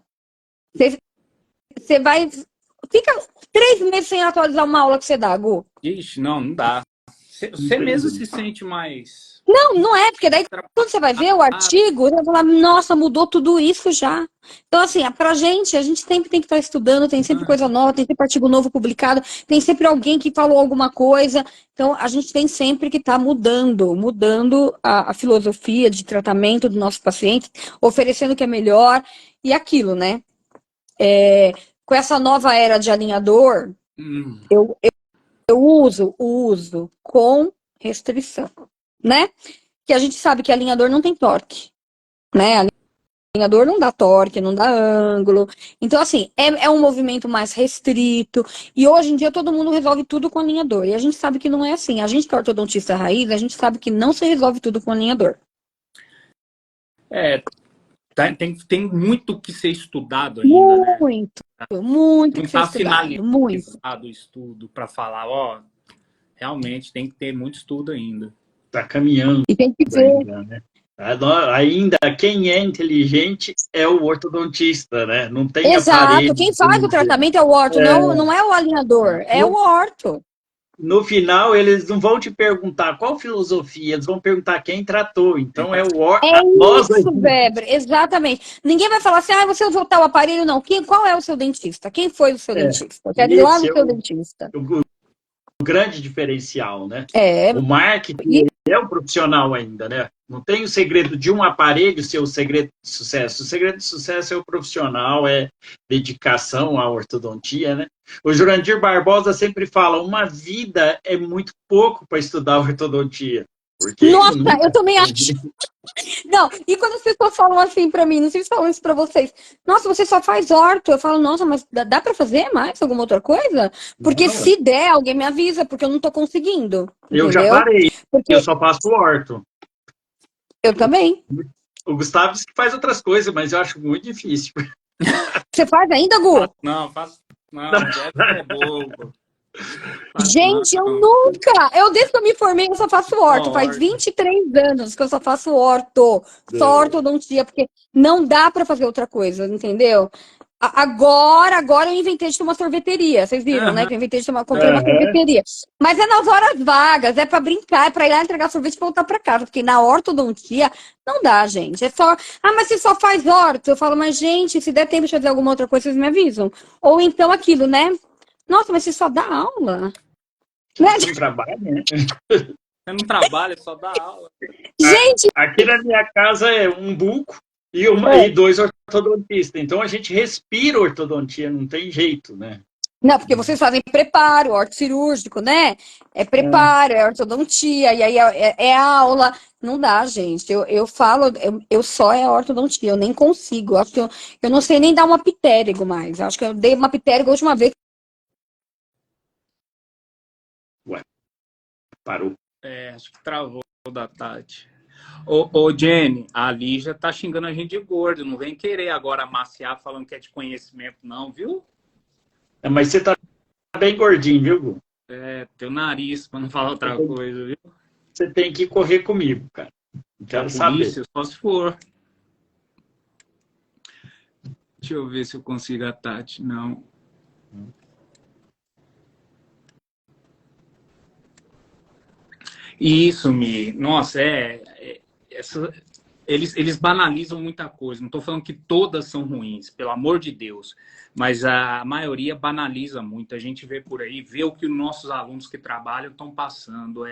C: você vai... Fica 3 meses sem atualizar uma aula que você dá, Gu.
A: Ixi, não dá. Você mesmo se sente mais...
C: Não é, porque daí quando você vai ver o artigo, você vai falar, nossa, mudou tudo isso já. Então, assim, pra gente, a gente sempre tem que estar estudando, tem sempre coisa nova, tem sempre artigo novo publicado, tem sempre alguém que falou alguma coisa. Então, a gente tem sempre que estar mudando a filosofia de tratamento do nosso paciente, oferecendo o que é melhor e aquilo, né? Com essa nova era de alinhador, eu uso com restrição, né? Que a gente sabe que alinhador não tem torque, né? Alinhador não dá torque, não dá ângulo. Então, assim, é um movimento mais restrito. E hoje em dia todo mundo resolve tudo com alinhador. E a gente sabe que não é assim. A gente que é ortodontista raiz, a gente sabe que não se resolve tudo com alinhador.
A: Tem muito que ser estudado ainda, né?
C: Muito
A: Não
C: que ser
A: está
C: estudado. Muito.
A: finalizado o estudo para falar, ó, realmente tem que ter muito estudo ainda.
B: Está caminhando.
C: E tem que ver.
B: Ainda, né? Ainda quem é inteligente é o ortodontista, né? Não tem aparelho.
C: Quem faz o tratamento é o orto, não é o alinhador, é o orto.
B: No final, eles não vão te perguntar qual filosofia, eles vão perguntar quem tratou. Então, é o orto.
C: É isso, Weber, exatamente. Ninguém vai falar assim, você usou tal aparelho, não. Qual é o seu dentista? Quem foi o seu dentista? Eu quero ir lá no seu dentista.
B: O grande diferencial, né?
C: O
B: marketing é um profissional ainda, né? Não tem o segredo de um aparelho ser o segredo de sucesso. O segredo de sucesso é o profissional, é dedicação à ortodontia, né? O Jurandir Barbosa sempre fala, uma vida é muito pouco para estudar ortodontia.
C: Nossa, eu também acho. Não, e quando as pessoas falam assim pra mim, não sei se falam isso pra vocês. Nossa, você só faz orto. Eu falo, nossa, mas dá pra fazer mais alguma outra coisa? Porque se der, alguém me avisa, porque eu não tô conseguindo.
B: Eu já parei, eu só faço orto.
C: Eu também.
B: O Gustavo diz que faz outras coisas, mas eu acho muito difícil.
C: Você faz ainda, Gu?
A: Não, faço. Não, deve ser bobo.
C: Gente, desde que eu me formei, eu só faço orto. Faz 23 anos que eu só faço orto. Só ortodontia, porque não dá pra fazer outra coisa, entendeu? Agora eu inventei de ter uma sorveteria. Vocês viram, né? Que eu inventei de comprei uma sorveteria. Mas é nas horas vagas, é pra brincar, é pra ir lá entregar sorvete e voltar pra casa. Porque na ortodontia não dá, gente. É só, mas você só faz orto. Eu falo, mas gente, se der tempo de fazer alguma outra coisa, vocês me avisam. Ou então aquilo, né? Nossa, mas você só dá aula?
B: Você não trabalha, né?
A: Você não trabalha, só dá aula.
C: Gente!
B: Aqui na minha casa é um buco e 2 ortodontistas. Então a gente respira ortodontia, não tem jeito, né?
C: Não, porque vocês fazem preparo, orto cirúrgico, né? É preparo, é ortodontia, e aí é aula. Não dá, gente. Eu falo, eu só é ortodontia, eu nem consigo. Acho que eu não sei nem dar uma pitérigo mais. Acho que eu dei uma pitérigo a última vez.
B: Parou.
A: Acho que travou da Tati. Ô, Jenny, a Lígia tá xingando a gente de gordo. Não vem querer agora amaciar falando que é de conhecimento, não, viu?
B: Mas você tá bem gordinho, viu, Gu?
A: Teu nariz, pra não falar outra coisa, viu?
B: Você tem que correr comigo, cara. Não quero saber.
A: Só se for. Deixa eu ver se eu consigo a Tati. Não. Isso, Mi. Nossa, eles banalizam muita coisa. Não estou falando que todas são ruins, pelo amor de Deus. Mas a maioria banaliza muito. A gente vê por aí, vê o que os nossos alunos que trabalham estão passando.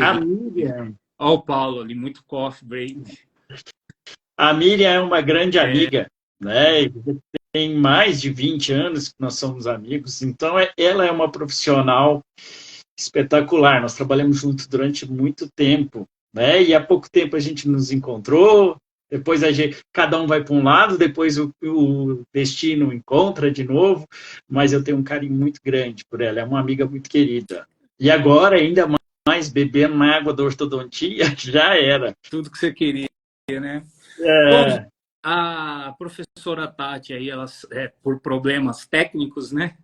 B: A Miriam.
A: Olha o Paulo ali, muito coffee break.
B: A Miriam é uma grande amiga, né? Tem mais de 20 anos que nós somos amigos. Então, ela é uma profissional espetacular. Nós trabalhamos juntos durante muito tempo, né? E há pouco tempo a gente nos encontrou, depois cada um vai para um lado, depois o destino encontra de novo, mas eu tenho um carinho muito grande por ela, é uma amiga muito querida. E agora, ainda mais, bebendo na água da ortodontia, já era.
A: Tudo que você queria, né? Bom, a professora Tati aí, por problemas técnicos, né?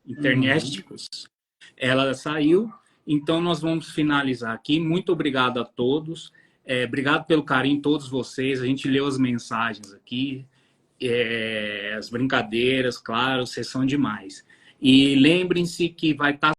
A: Internéticos, ela saiu Então, nós vamos finalizar aqui. Muito obrigado a todos. Obrigado pelo carinho, todos vocês. A gente leu as mensagens aqui, as brincadeiras, claro, vocês são demais. E lembrem-se que vai estar